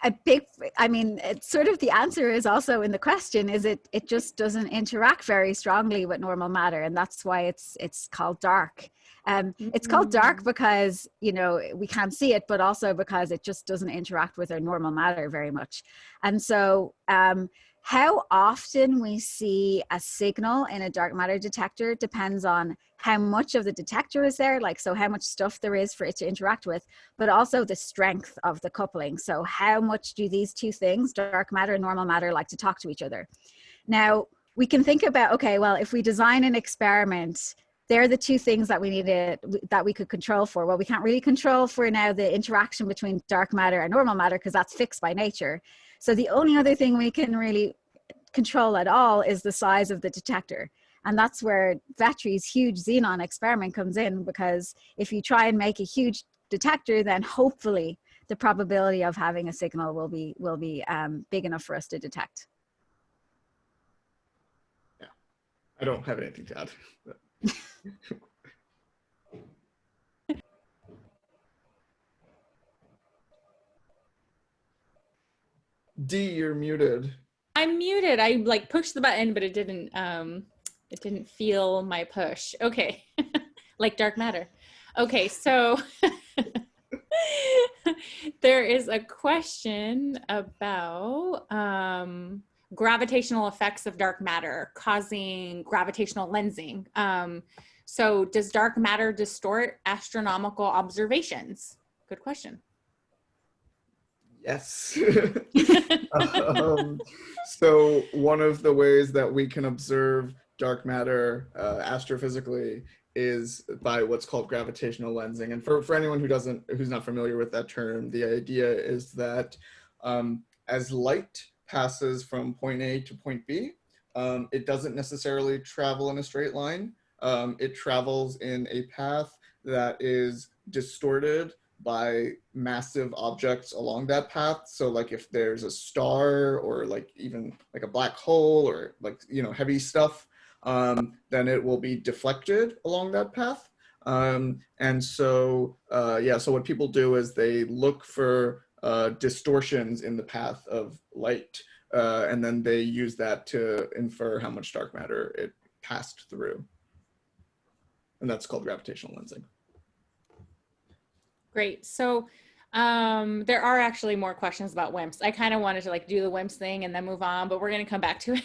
a big, I mean, it's sort of the answer is also in the question, is it just doesn't interact very strongly with normal matter. And that's why it's called dark. It's called dark because, you know, we can't see it, but also because it just doesn't interact with our normal matter very much. And so how often we see a signal in a dark matter detector depends on how much of the detector is there, like, so how much stuff there is for it to interact with, but also the strength of the coupling. So how much do these two things, dark matter and normal matter, like to talk to each other? Now, we can think about, okay, well, if we design an experiment, they're the two things that we could control for. Well, we can't really control for now the interaction between dark matter and normal matter because that's fixed by nature. So the only other thing we can really control at all is the size of the detector. And that's where Vetri's huge xenon experiment comes in, because if you try and make a huge detector, then hopefully the probability of having a signal will be big enough for us to detect. Yeah, I don't have anything to add. D, you're muted. I'm muted. I like pushed the button, but it didn't feel my push. Okay. Like dark matter. Okay, so there is a question about gravitational effects of dark matter causing gravitational lensing. So does dark matter distort astronomical observations? Good question. Yes. So one of the ways that we can observe dark matter astrophysically is by what's called gravitational lensing. And for anyone who's not familiar with that term, the idea is that as light passes from point A to point B, it doesn't necessarily travel in a straight line. It travels in a path that is distorted by massive objects along that path. So like if there's a star or like even like a black hole or like, you know, heavy stuff, then it will be deflected along that path. And so, yeah, so what people do is they look for distortions in the path of light, and then they use that to infer how much dark matter it passed through. And that's called gravitational lensing. Great. So there are actually more questions about WIMPs. I kind of wanted to like do the WIMPs thing and then move on, but we're going to come back to it.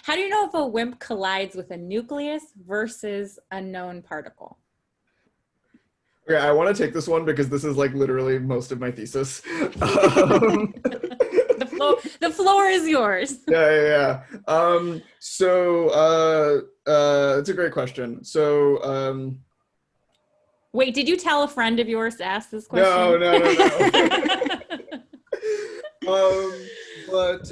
How do you know if a WIMP collides with a nucleus versus a known particle? Okay, I want to take this one because this is like literally most of my thesis. The floor is yours. Yeah. So it's a great question. So wait, did you tell a friend of yours to ask this question? No. But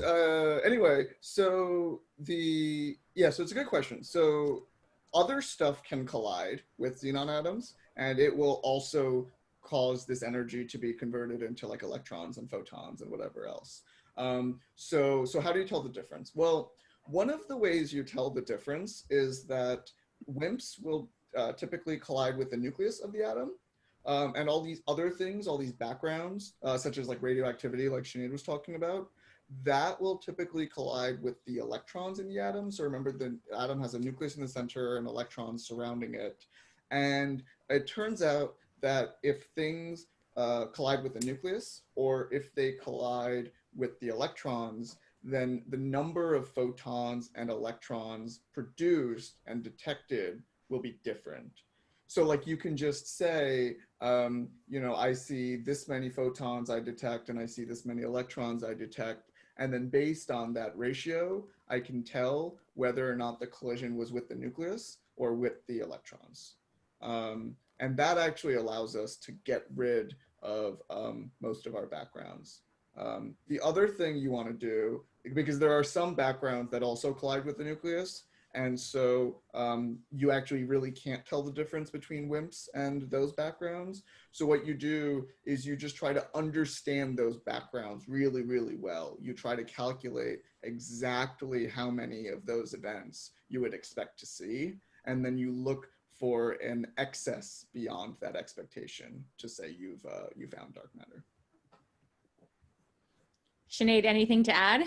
anyway, so so it's a good question. So other stuff can collide with xenon atoms, and it will also cause this energy to be converted into like electrons and photons and whatever else. So how do you tell the difference? Well, one of the ways you tell the difference is that WIMPs will typically collide with the nucleus of the atom. And all these other things, all these backgrounds, such as like radioactivity, like Sinead was talking about, that will typically collide with the electrons in the atom. So remember, the atom has a nucleus in the center and electrons surrounding it. And it turns out that if things collide with the nucleus, or if they collide with the electrons, then the number of photons and electrons produced and detected will be different. So like you can just say, you know, I see this many photons I detect and I see this many electrons I detect. And then based on that ratio, I can tell whether or not the collision was with the nucleus or with the electrons. And that actually allows us to get rid of most of our backgrounds. The other thing you want to do because there are some backgrounds that also collide with the nucleus. And so you actually really can't tell the difference between WIMPs and those backgrounds. So what you do is you just try to understand those backgrounds really, really well. You try to calculate exactly how many of those events you would expect to see. And then you look for an excess beyond that expectation to say you found dark matter. Sinead, anything to add?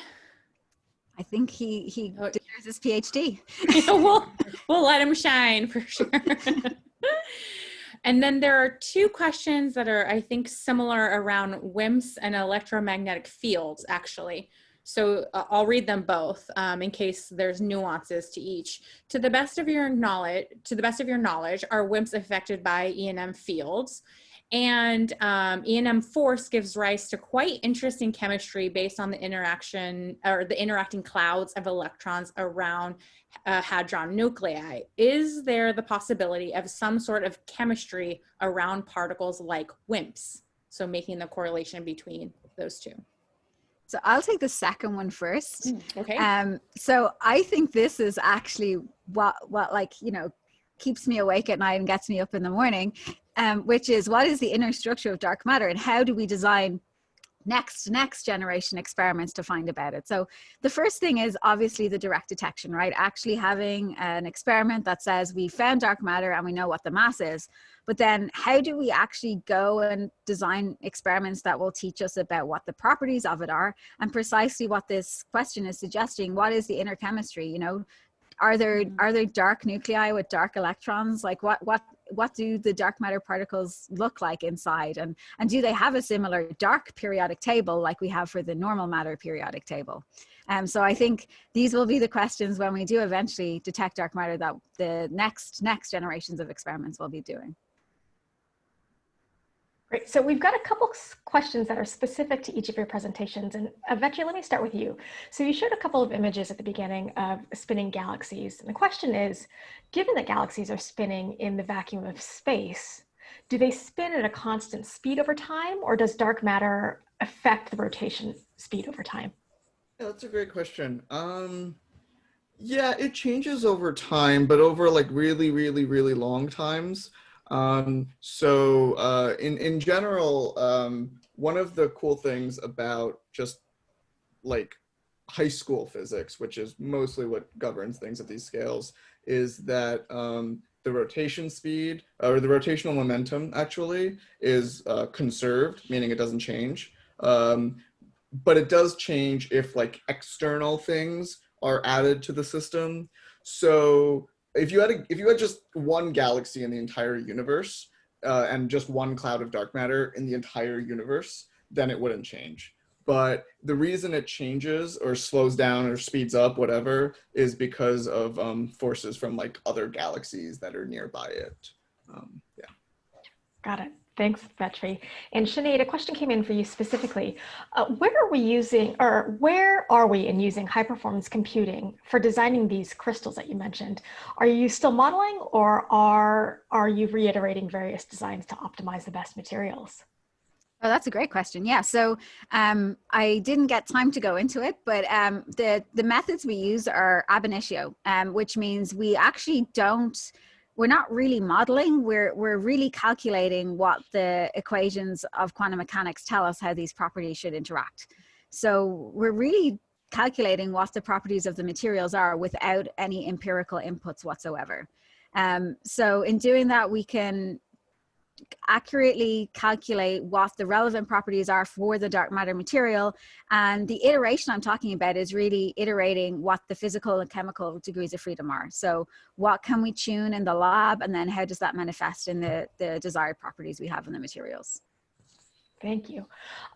I think he deserves his PhD. we'll let him shine for sure. And then there are two questions that are, I think, similar around WIMPs and electromagnetic fields, actually. So I'll read them both in case there's nuances to each. To the best of your knowledge, are WIMPs affected by E&M fields? And E&M force gives rise to quite interesting chemistry based on the interaction or the interacting clouds of electrons around hadron nuclei. Is there the possibility of some sort of chemistry around particles like WIMPs? So making the correlation between those two. So I'll take the second one first. Okay. So I think this is actually what like, you know, keeps me awake at night and gets me up in the morning, which is what is the inner structure of dark matter and how do we design next generation experiments to find about it. So the first thing is obviously the direct detection, right? Actually having an experiment that says we found dark matter and we know what the mass is, but then how do we actually go and design experiments that will teach us about what the properties of it are and precisely what this question is suggesting, what is the inner chemistry, you know? Are there dark nuclei with dark electrons? Like what do the dark matter particles look like inside? And do they have a similar dark periodic table like we have for the normal matter periodic table? So I think these will be the questions when we do eventually detect dark matter that the next generations of experiments will be doing. Great. So we've got a couple questions that are specific to each of your presentations. And Vetri, let me start with you. So you showed a couple of images at the beginning of spinning galaxies. And the question is, given that galaxies are spinning in the vacuum of space, do they spin at a constant speed over time, or does dark matter affect the rotation speed over time? Yeah, that's a great question. Yeah, it changes over time, but over like really, really, really long times. In general, one of the cool things about just like high school physics, which is mostly what governs things at these scales, is that the rotation speed or the rotational momentum actually is conserved, meaning it doesn't change. But it does change if like external things are added to the system. So if you had just one galaxy in the entire universe and just one cloud of dark matter in the entire universe, then it wouldn't change. But the reason it changes or slows down or speeds up, whatever, is because of forces from like other galaxies that are nearby it. Yeah. Got it. Thanks, Vetri. And Sinead, a question came in for you specifically. Where are we in using high performance computing for designing these crystals that you mentioned? Are you still modeling, or are you reiterating various designs to optimize the best materials? Oh, that's a great question. Yeah, so I didn't get time to go into it, but the methods we use are ab initio, which means we actually we're not really modeling, we're really calculating what the equations of quantum mechanics tell us how these properties should interact. So we're really calculating what the properties of the materials are without any empirical inputs whatsoever. So in doing that, we can accurately calculate what the relevant properties are for the dark matter material. And the iteration I'm talking about is really iterating what the physical and chemical degrees of freedom are. So what can we tune in the lab, and then how does that manifest in the desired properties we have in the materials? Thank you.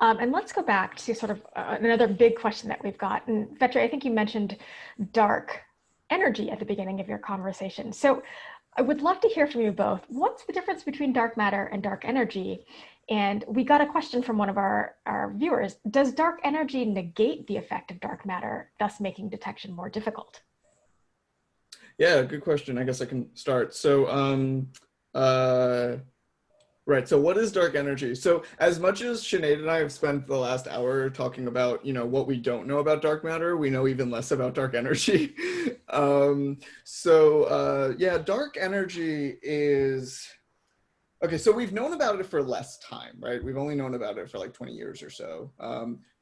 And let's go back to sort of another big question that we've got. And Vetri, I think you mentioned dark energy at the beginning of your conversation. So I would love to hear from you both. What's the difference between dark matter and dark energy? And we got a question from one of our viewers. Does dark energy negate the effect of dark matter, thus making detection more difficult? Yeah, good question. I guess I can start. So Right. So what is dark energy? So as much as Sinead and I have spent the last hour talking about, what we don't know about dark matter, we know even less about dark energy. Yeah, dark energy is, okay, so we've known about it for less time, right? We've only known about it for like 20 years or so.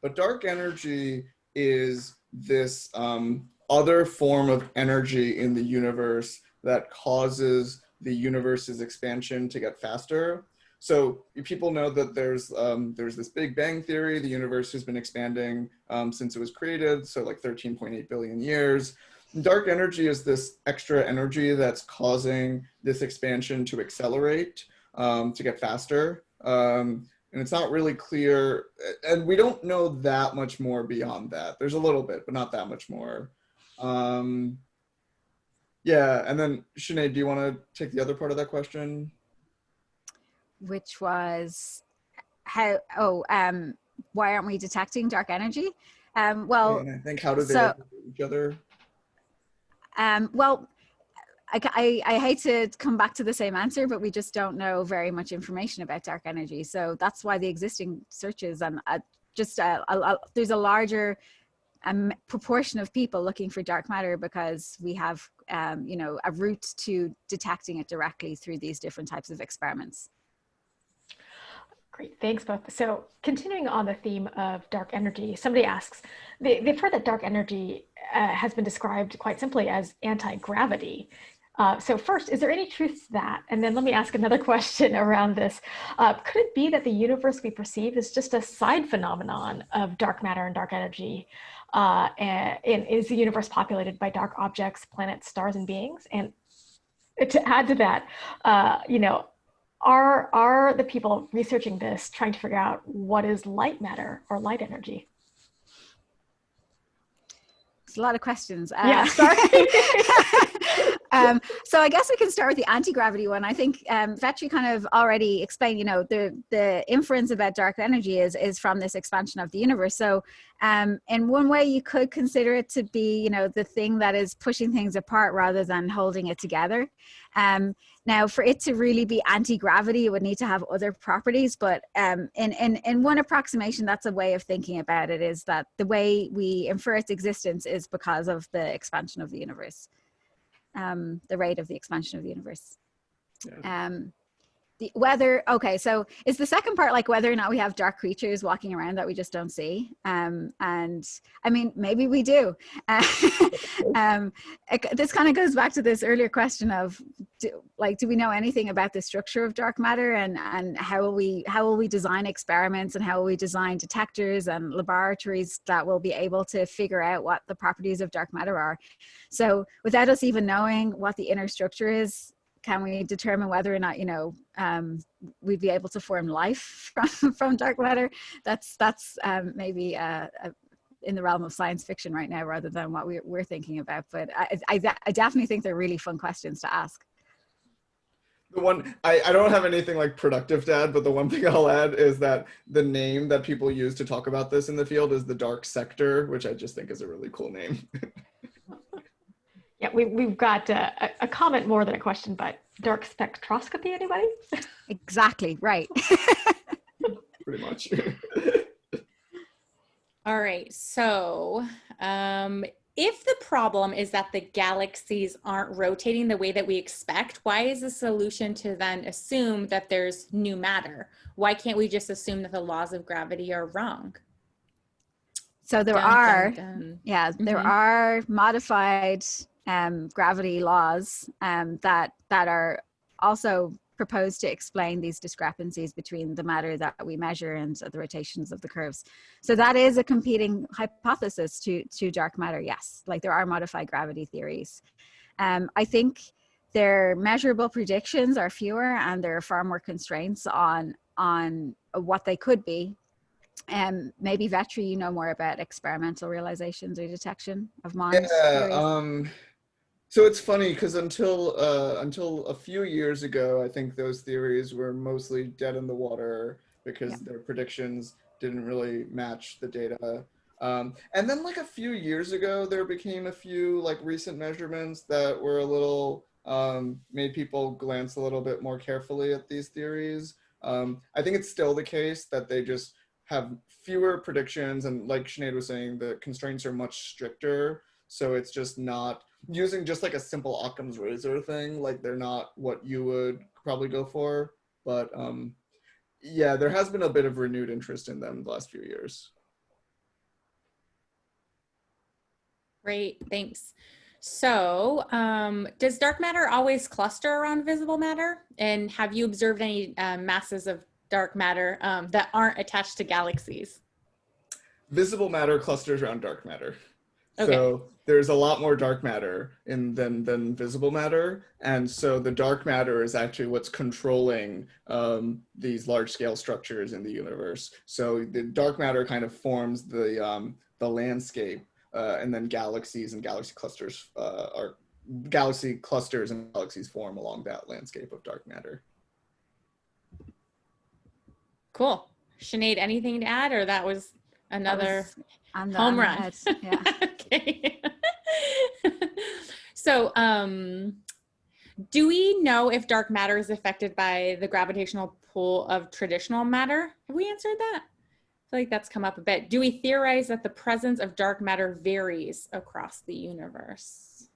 But dark energy is this other form of energy in the universe that causes the universe's expansion to get faster. So people know that there's this Big Bang theory. The universe has been expanding since it was created, so like 13.8 billion years. Dark energy is this extra energy that's causing this expansion to accelerate, to get faster. And it's not really clear, and we don't know that much more beyond that. There's a little bit, but not that much more. Yeah, and then Sinead, do you want to take the other part of that question? Which was why aren't we detecting dark energy? Well, and I think how do they so, each other? Well, I hate to come back to the same answer, but we just don't know very much information about dark energy. So that's why the existing searches and there's a larger proportion of people looking for dark matter because we have, a route to detecting it directly through these different types of experiments. Great, thanks both. So continuing on the theme of dark energy, somebody asks, they've heard that dark energy has been described quite simply as anti-gravity. So first, is there any truth to that? And then let me ask another question around this. Could it be that the universe we perceive is just a side phenomenon of dark matter and dark energy? And is the universe populated by dark objects, planets, stars, and beings? And to add to that, are the people researching this trying to figure out what is light matter or light energy? It's a lot of questions. Yeah, sorry. So I guess we can start with the anti-gravity one. I think Vetri kind of already explained, the inference about dark energy is from this expansion of the universe. So in one way you could consider it to be, the thing that is pushing things apart rather than holding it together. Now, for it to really be anti-gravity, it would need to have other properties. But in one approximation, that's a way of thinking about it, is that the way we infer its existence is because of the expansion of the universe, the rate of the expansion of the universe. Yeah. Okay, so is the second part like whether or not we have dark creatures walking around that we just don't see? And I mean, maybe we do. This kind of goes back to this earlier question of, do we know anything about the structure of dark matter, and how will we design experiments, and how will we design detectors and laboratories that will be able to figure out what the properties of dark matter are? So without us even knowing what the inner structure is, can we determine whether or not, we'd be able to form life from dark matter? That's maybe in the realm of science fiction right now, rather than what we're thinking about. But I definitely think they're really fun questions to ask. The one, I don't have anything like productive to add, but the one thing I'll add is that the name that people use to talk about this in the field is the dark sector, which I just think is a really cool name. Yeah, we've got a comment more than a question, but dark spectroscopy, anybody? Exactly, right. Pretty much. All right, so if the problem is that the galaxies aren't rotating the way that we expect, why is the solution to then assume that there's new matter? Why can't we just assume that the laws of gravity are wrong? So there are modified gravity laws that are also proposed to explain these discrepancies between the matter that we measure and the rotations of the curves. So that is a competing hypothesis to dark matter. Yes, like there are modified gravity theories. I think their measurable predictions are fewer, and there are far more constraints on what they could be. Maybe Vetri, you know more about experimental realizations or detection of Mons theories. So it's funny because until a few years ago, I think those theories were mostly dead in the water because their predictions didn't really match the data. And then like a few years ago, there became a few like recent measurements that were a little, made people glance a little bit more carefully at these theories. I think it's still the case that they just have fewer predictions, and like Sinead was saying, the constraints are much stricter. So it's just not using just like a simple Occam's razor thing. Like they're not what you would probably go for. But yeah, there has been a bit of renewed interest in them the last few years. Great, thanks. So does dark matter always cluster around visible matter? And have you observed any masses of dark matter that aren't attached to galaxies? Visible matter clusters around dark matter. Okay. So there's a lot more dark matter than visible matter. And so the dark matter is actually what's controlling these large scale structures in the universe. So the dark matter kind of forms the landscape, and then galaxies and galaxy clusters and galaxies form along that landscape of dark matter. Cool. Sinead, anything to add, or that was another home run? Yeah. Okay. So do we know if dark matter is affected by the gravitational pull of traditional matter? Have we answered that? I feel like that's come up a bit. Do we theorize that the presence of dark matter varies across the universe?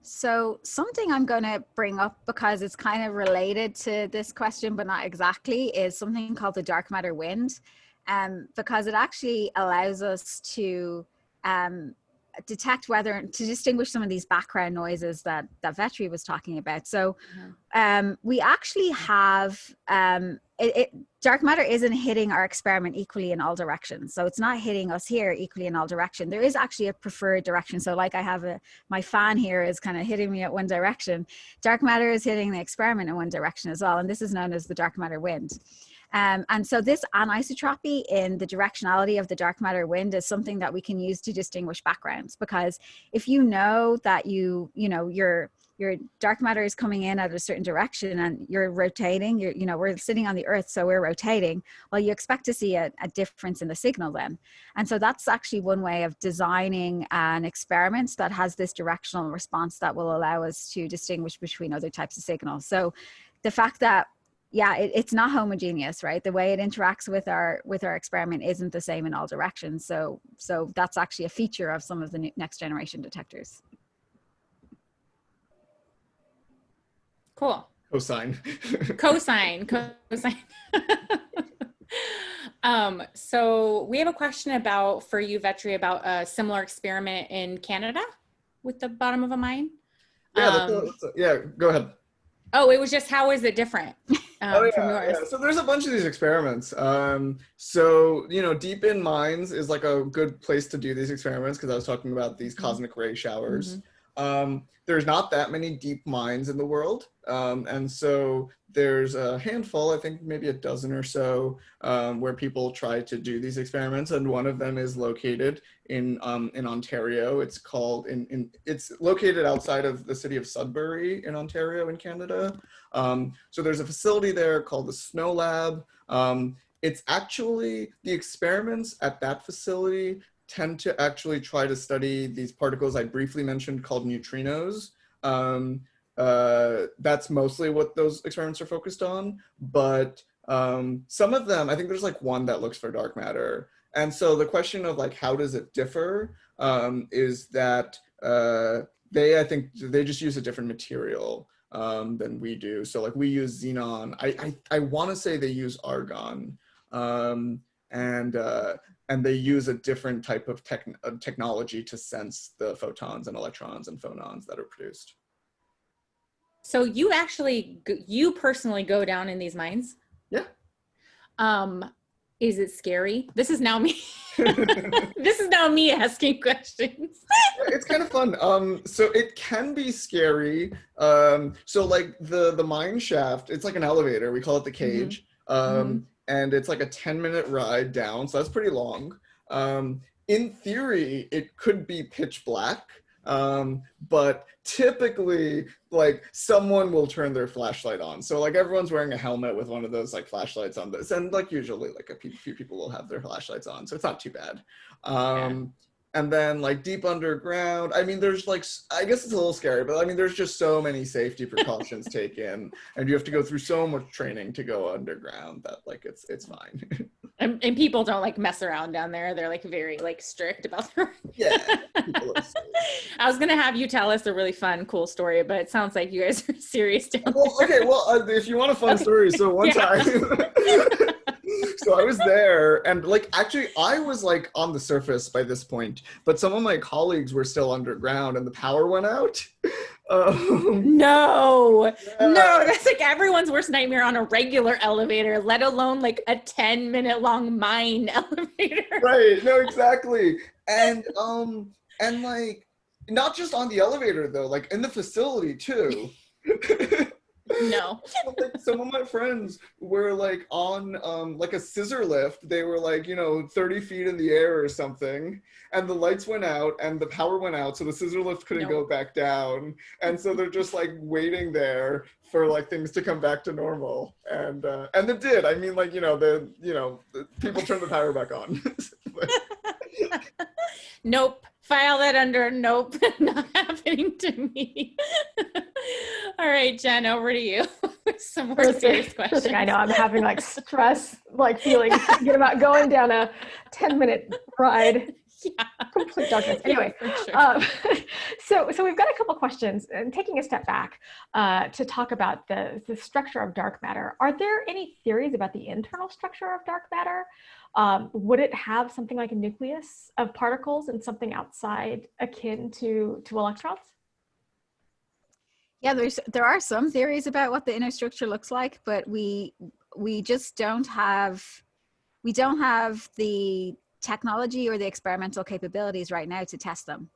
So something I'm going to bring up, because it's kind of related to this question, but not exactly, is something called the dark matter wind, because it actually allows us to detect whether, to distinguish some of these background noises that Vetri was talking about. So we actually have, dark matter isn't hitting our experiment equally in all directions. So it's not hitting us here equally in all direction. There is actually a preferred direction. So like I have my fan here is kind of hitting me at one direction. Dark matter is hitting the experiment in one direction as well. And this is known as the dark matter wind. And so this anisotropy in the directionality of the dark matter wind is something that we can use to distinguish backgrounds, because if you know that your dark matter is coming in at a certain direction and you're rotating, we're sitting on the Earth, so we're rotating, well, you expect to see a difference in the signal then. And so that's actually one way of designing an experiment that has this directional response that will allow us to distinguish between other types of signals. So the fact that, yeah, it's not homogeneous, right? The way it interacts with our experiment isn't the same in all directions. So that's actually a feature of some of the next generation detectors. Cool. Cosine. Cosine. So we have a question for you, Vetri, about a similar experiment in Canada with the bottom of a mine. Yeah, yeah, go ahead. Oh, it was just, how is it different from yours? Yeah. So there's a bunch of these experiments. So, deep in mines is like a good place to do these experiments, because I was talking about these cosmic ray showers. There's not that many deep mines in the world. And so there's a handful, I think maybe a dozen or so, where people try to do these experiments. And one of them is located in Ontario. It's called, it's located outside of the city of Sudbury in Ontario in Canada. So there's a facility there called the Snow Lab. It's actually, the experiments at that facility tend to actually try to study these particles I briefly mentioned called neutrinos. That's mostly what those experiments are focused on, but some of them, I think there's like one that looks for dark matter. And so the question of like, how does it differ, is that I think they just use a different material than we do. So like we use xenon. I want to say they use argon, and they use a different type of technology to sense the photons and electrons and phonons that are produced. So you personally go down in these mines? Yeah. Is it scary? This is now me. This is now me asking questions. It's kind of fun. So it can be scary. So like the mine shaft, it's like an elevator. We call it the cage. And it's like a 10-minute ride down. So that's pretty long. In theory, it could be pitch black. But typically, like someone will turn their flashlight on. So like everyone's wearing a helmet with one of those like flashlights on this, and like usually like a few people will have their flashlights on, so it's not too bad. And then like deep underground, I mean, there's like, I guess it's a little scary, but I mean, there's just so many safety precautions taken, and you have to go through so much training to go underground that like it's fine. And people don't like mess around down there. They're like very like strict about their Yeah. People are safe. I was gonna have you tell us a really fun, cool story, but it sounds like you guys are serious down Well, there. okay, well, if you want a fun story, so one time, so I was there, and like, actually, I was like on the surface by this point, but some of my colleagues were still underground, and the power went out. No, Yeah. no, that's like everyone's worst nightmare on a regular elevator, let alone like a 10-minute long mine elevator. Right, no, exactly. And like, not just on the elevator though, like in the facility too. No. Like, some of my friends were like on like a scissor lift. They were like, 30 feet in the air or something, and the lights went out and the power went out, so the scissor lift couldn't go back down, and so they're just like waiting there for like things to come back to normal, and it did. I mean, like, the people turned the power back on. Nope. File that under nope, not happening to me. All right, Jen, over to you. Some more serious questions. I know I'm having like stress, like feelings thinking about going down a 10-minute ride. Yeah. Complete darkness. Anyway, Yeah, so we've got a couple questions, and taking a step back to talk about the structure of dark matter. Are there any theories about the internal structure of dark matter? Would it have something like a nucleus of particles and something outside akin to electrons? Yeah, there are some theories about what the inner structure looks like, but we just don't have the technology or the experimental capabilities right now to test them.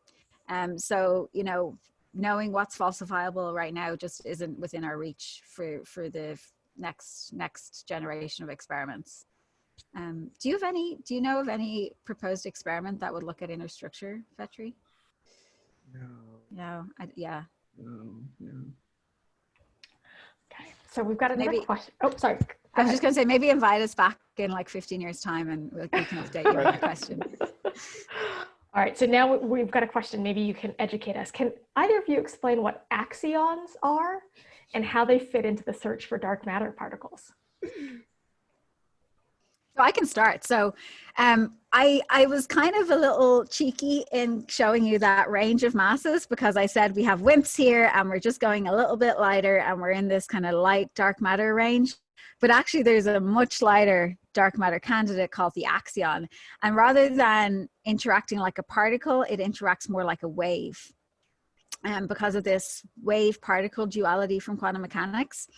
So knowing what's falsifiable right now just isn't within our reach for the next generation of experiments. Do you know of any proposed experiment that would look at inner structure, Vetri? No. Yeah. No. Okay, so we've got another question. Oh, sorry. I was just going to say, maybe invite us back in like 15 years time and we can update you on the question. All right, so now we've got a question. Maybe you can educate us. Can either of you explain what axions are and how they fit into the search for dark matter particles? So I can start. So I was kind of a little cheeky in showing you that range of masses because I said we have WIMPs here and we're just going a little bit lighter and we're in this kind of light dark matter range. But actually there's a much lighter dark matter candidate called the axion. And rather than interacting like a particle, it interacts more like a wave. Because of this wave particle duality from quantum mechanics.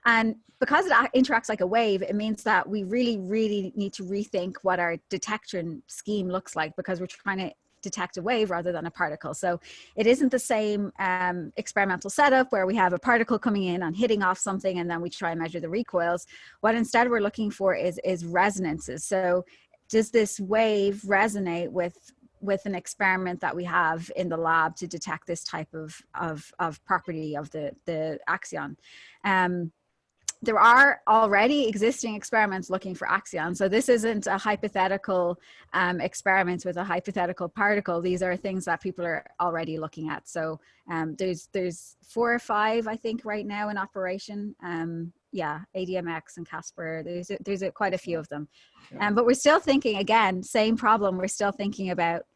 And because it interacts like a wave, it means that we really, really need to rethink what our detection scheme looks like because we're trying to detect a wave rather than a particle. So it isn't the same experimental setup where we have a particle coming in and hitting off something and then we try and measure the recoils. What instead we're looking for is resonances. So does this wave resonate with an experiment that we have in the lab to detect this type of property of the axion. There are already existing experiments looking for axions. So this isn't a hypothetical experiment with a hypothetical particle. These are things that people are already looking at. So there's 4 or 5, I think, right now in operation. Yeah, ADMX and Casper, there's quite a few of them. But we're still thinking, again, same problem. We're still thinking about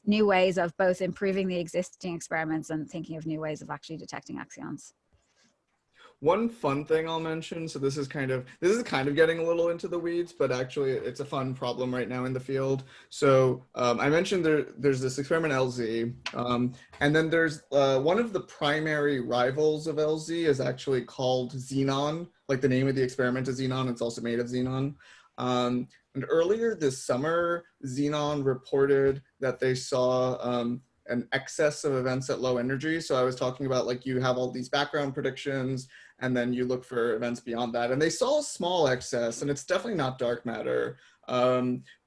new ways of both improving the existing experiments and thinking of new ways of actually detecting axions. One fun thing I'll mention, so this is kind of getting a little into the weeds, but actually it's a fun problem right now in the field. So I mentioned there's this experiment LZ, and then there's one of the primary rivals of LZ is actually called Xenon, like the name of the experiment is Xenon, it's also made of xenon. And earlier this summer, Xenon reported that they saw an excess of events at low energy. So I was talking about like you have all these background predictions and then you look for events beyond that. And they saw a small excess, and it's definitely not dark matter,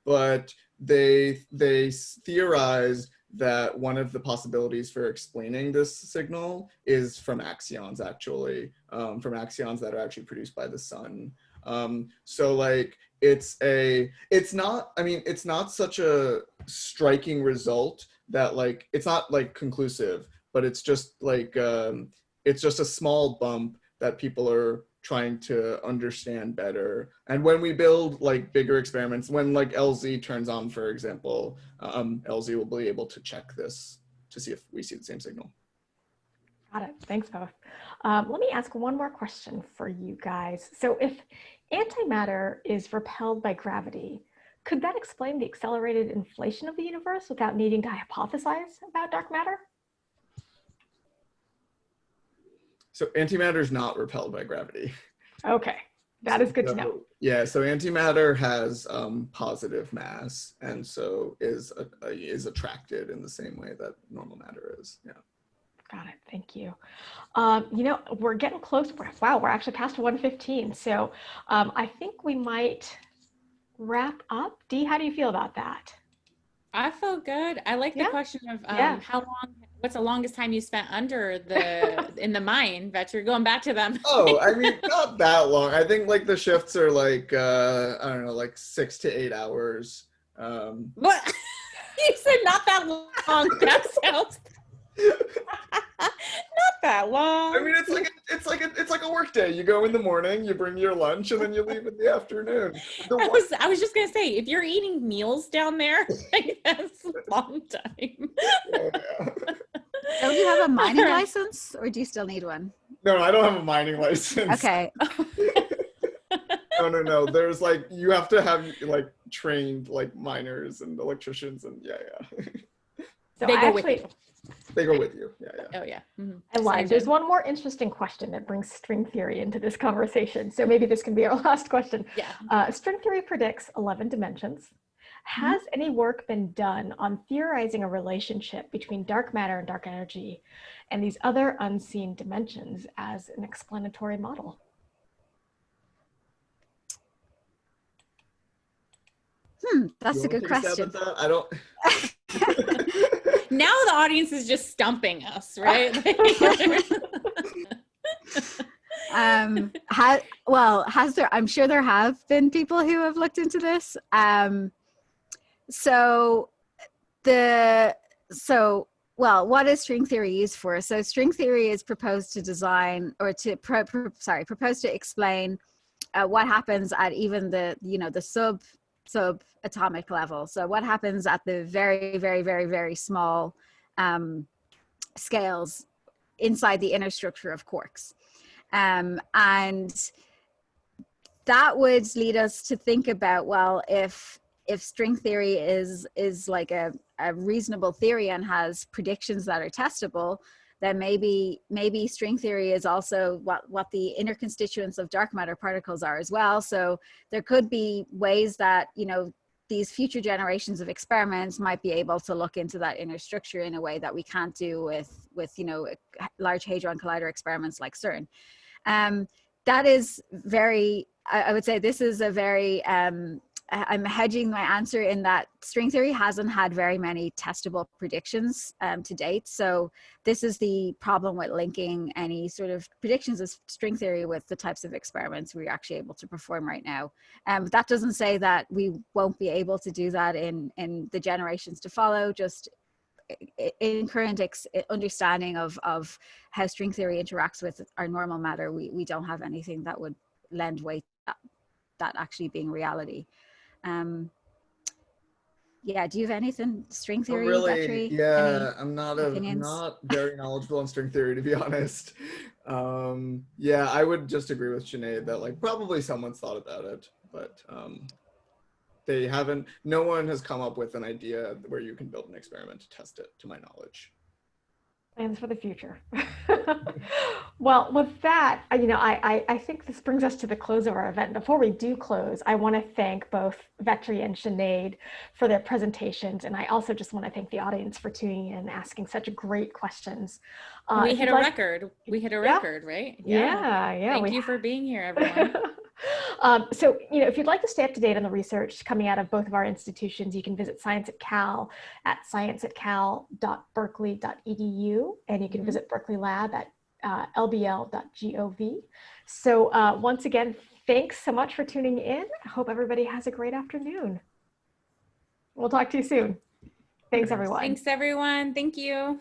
but they theorized that one of the possibilities for explaining this signal is from axions, actually, from axions that are actually produced by the sun. So like, it's not, I mean, it's not such a striking result that like, it's not like conclusive, but it's just like, it's just a small bump that people are trying to understand better. And when we build like bigger experiments, when like LZ turns on, for example, LZ will be able to check this to see if we see the same signal. Got it. Thanks both. Let me ask one more question for you guys. So if antimatter is repelled by gravity, could that explain the accelerated inflation of the universe without needing to hypothesize about dark matter? So antimatter is not repelled by gravity. Okay, that is good to know. Yeah, so antimatter has positive mass, and so is attracted in the same way that normal matter is. Yeah. Got it. Thank you. You know, we're getting close. Wow, we're actually past 1:15. So I think we might wrap up. Dee, how do you feel about that? I feel good. I like the question of how long, what's the longest time you spent under the, in the mine, Vetri, going back to them. Oh, I mean, not that long. I think like the shifts are like, I don't know, like 6 to 8 hours. What? You said not that long. That sounds not that long. I mean, it's like a work day. You go in the morning, you bring your lunch, and then you leave in the afternoon. I was just gonna say, if you're eating meals down there, like, that's a long time. Yeah. Don't you have a mining license, or do you still need one? No, I don't have a mining license. Okay. No. There's like, you have to have like trained like miners and electricians, and yeah. So they go with you. They go with you. Yeah. Oh yeah. Mm-hmm. I lied. There's one more interesting question that brings string theory into this conversation. So maybe this can be our last question. Yeah. String theory predicts 11 dimensions. Has any work been done on theorizing a relationship between dark matter and dark energy and these other unseen dimensions as an explanatory model? That's a good question. I don't. Now the audience is just stumping us, right? Has there? I'm sure there have been people who have looked into this. What is string theory used for? So string theory is proposed to design, or to proposed to explain what happens at even the subatomic level. So what happens at the very, very, very, very small scales inside the inner structure of quarks. And that would lead us to think about, well, if string theory is like a reasonable theory and has predictions that are testable, then maybe string theory is also what the inner constituents of dark matter particles are as well. So there could be ways that, these future generations of experiments might be able to look into that inner structure in a way that we can't do with Large Hadron Collider experiments like CERN. That is very, I would say this is a very, I'm hedging my answer in that string theory hasn't had very many testable predictions to date. So this is the problem with linking any sort of predictions of string theory with the types of experiments we're actually able to perform right now. But that doesn't say that we won't be able to do that in the generations to follow. Just in current understanding of how string theory interacts with our normal matter, we don't have anything that would lend weight to that actually being reality. Yeah, do you have anything string theory? Really? Vetri? Yeah, I'm not opinions? very knowledgeable on string theory, to be honest. Yeah, I would just agree with Sinead that like probably someone's thought about it, but they haven't. No one has come up with an idea where you can build an experiment to test it, to my knowledge. Plans for the future. Well, with that, I think this brings us to the close of our event. Before we do close, I want to thank both Vetri and Sinead for their presentations. And I also just want to thank the audience for tuning in and asking such great questions. We hit a record. We hit a record, right? Yeah. Thank you for being here, everyone. So, if you'd like to stay up to date on the research coming out of both of our institutions, you can visit Science at Cal at scienceatcal.berkeley.edu, and you can visit Berkeley Lab at lbl.gov. So once again, thanks so much for tuning in. I hope everybody has a great afternoon. We'll talk to you soon. Thanks, everyone. Thanks, everyone. Thank you.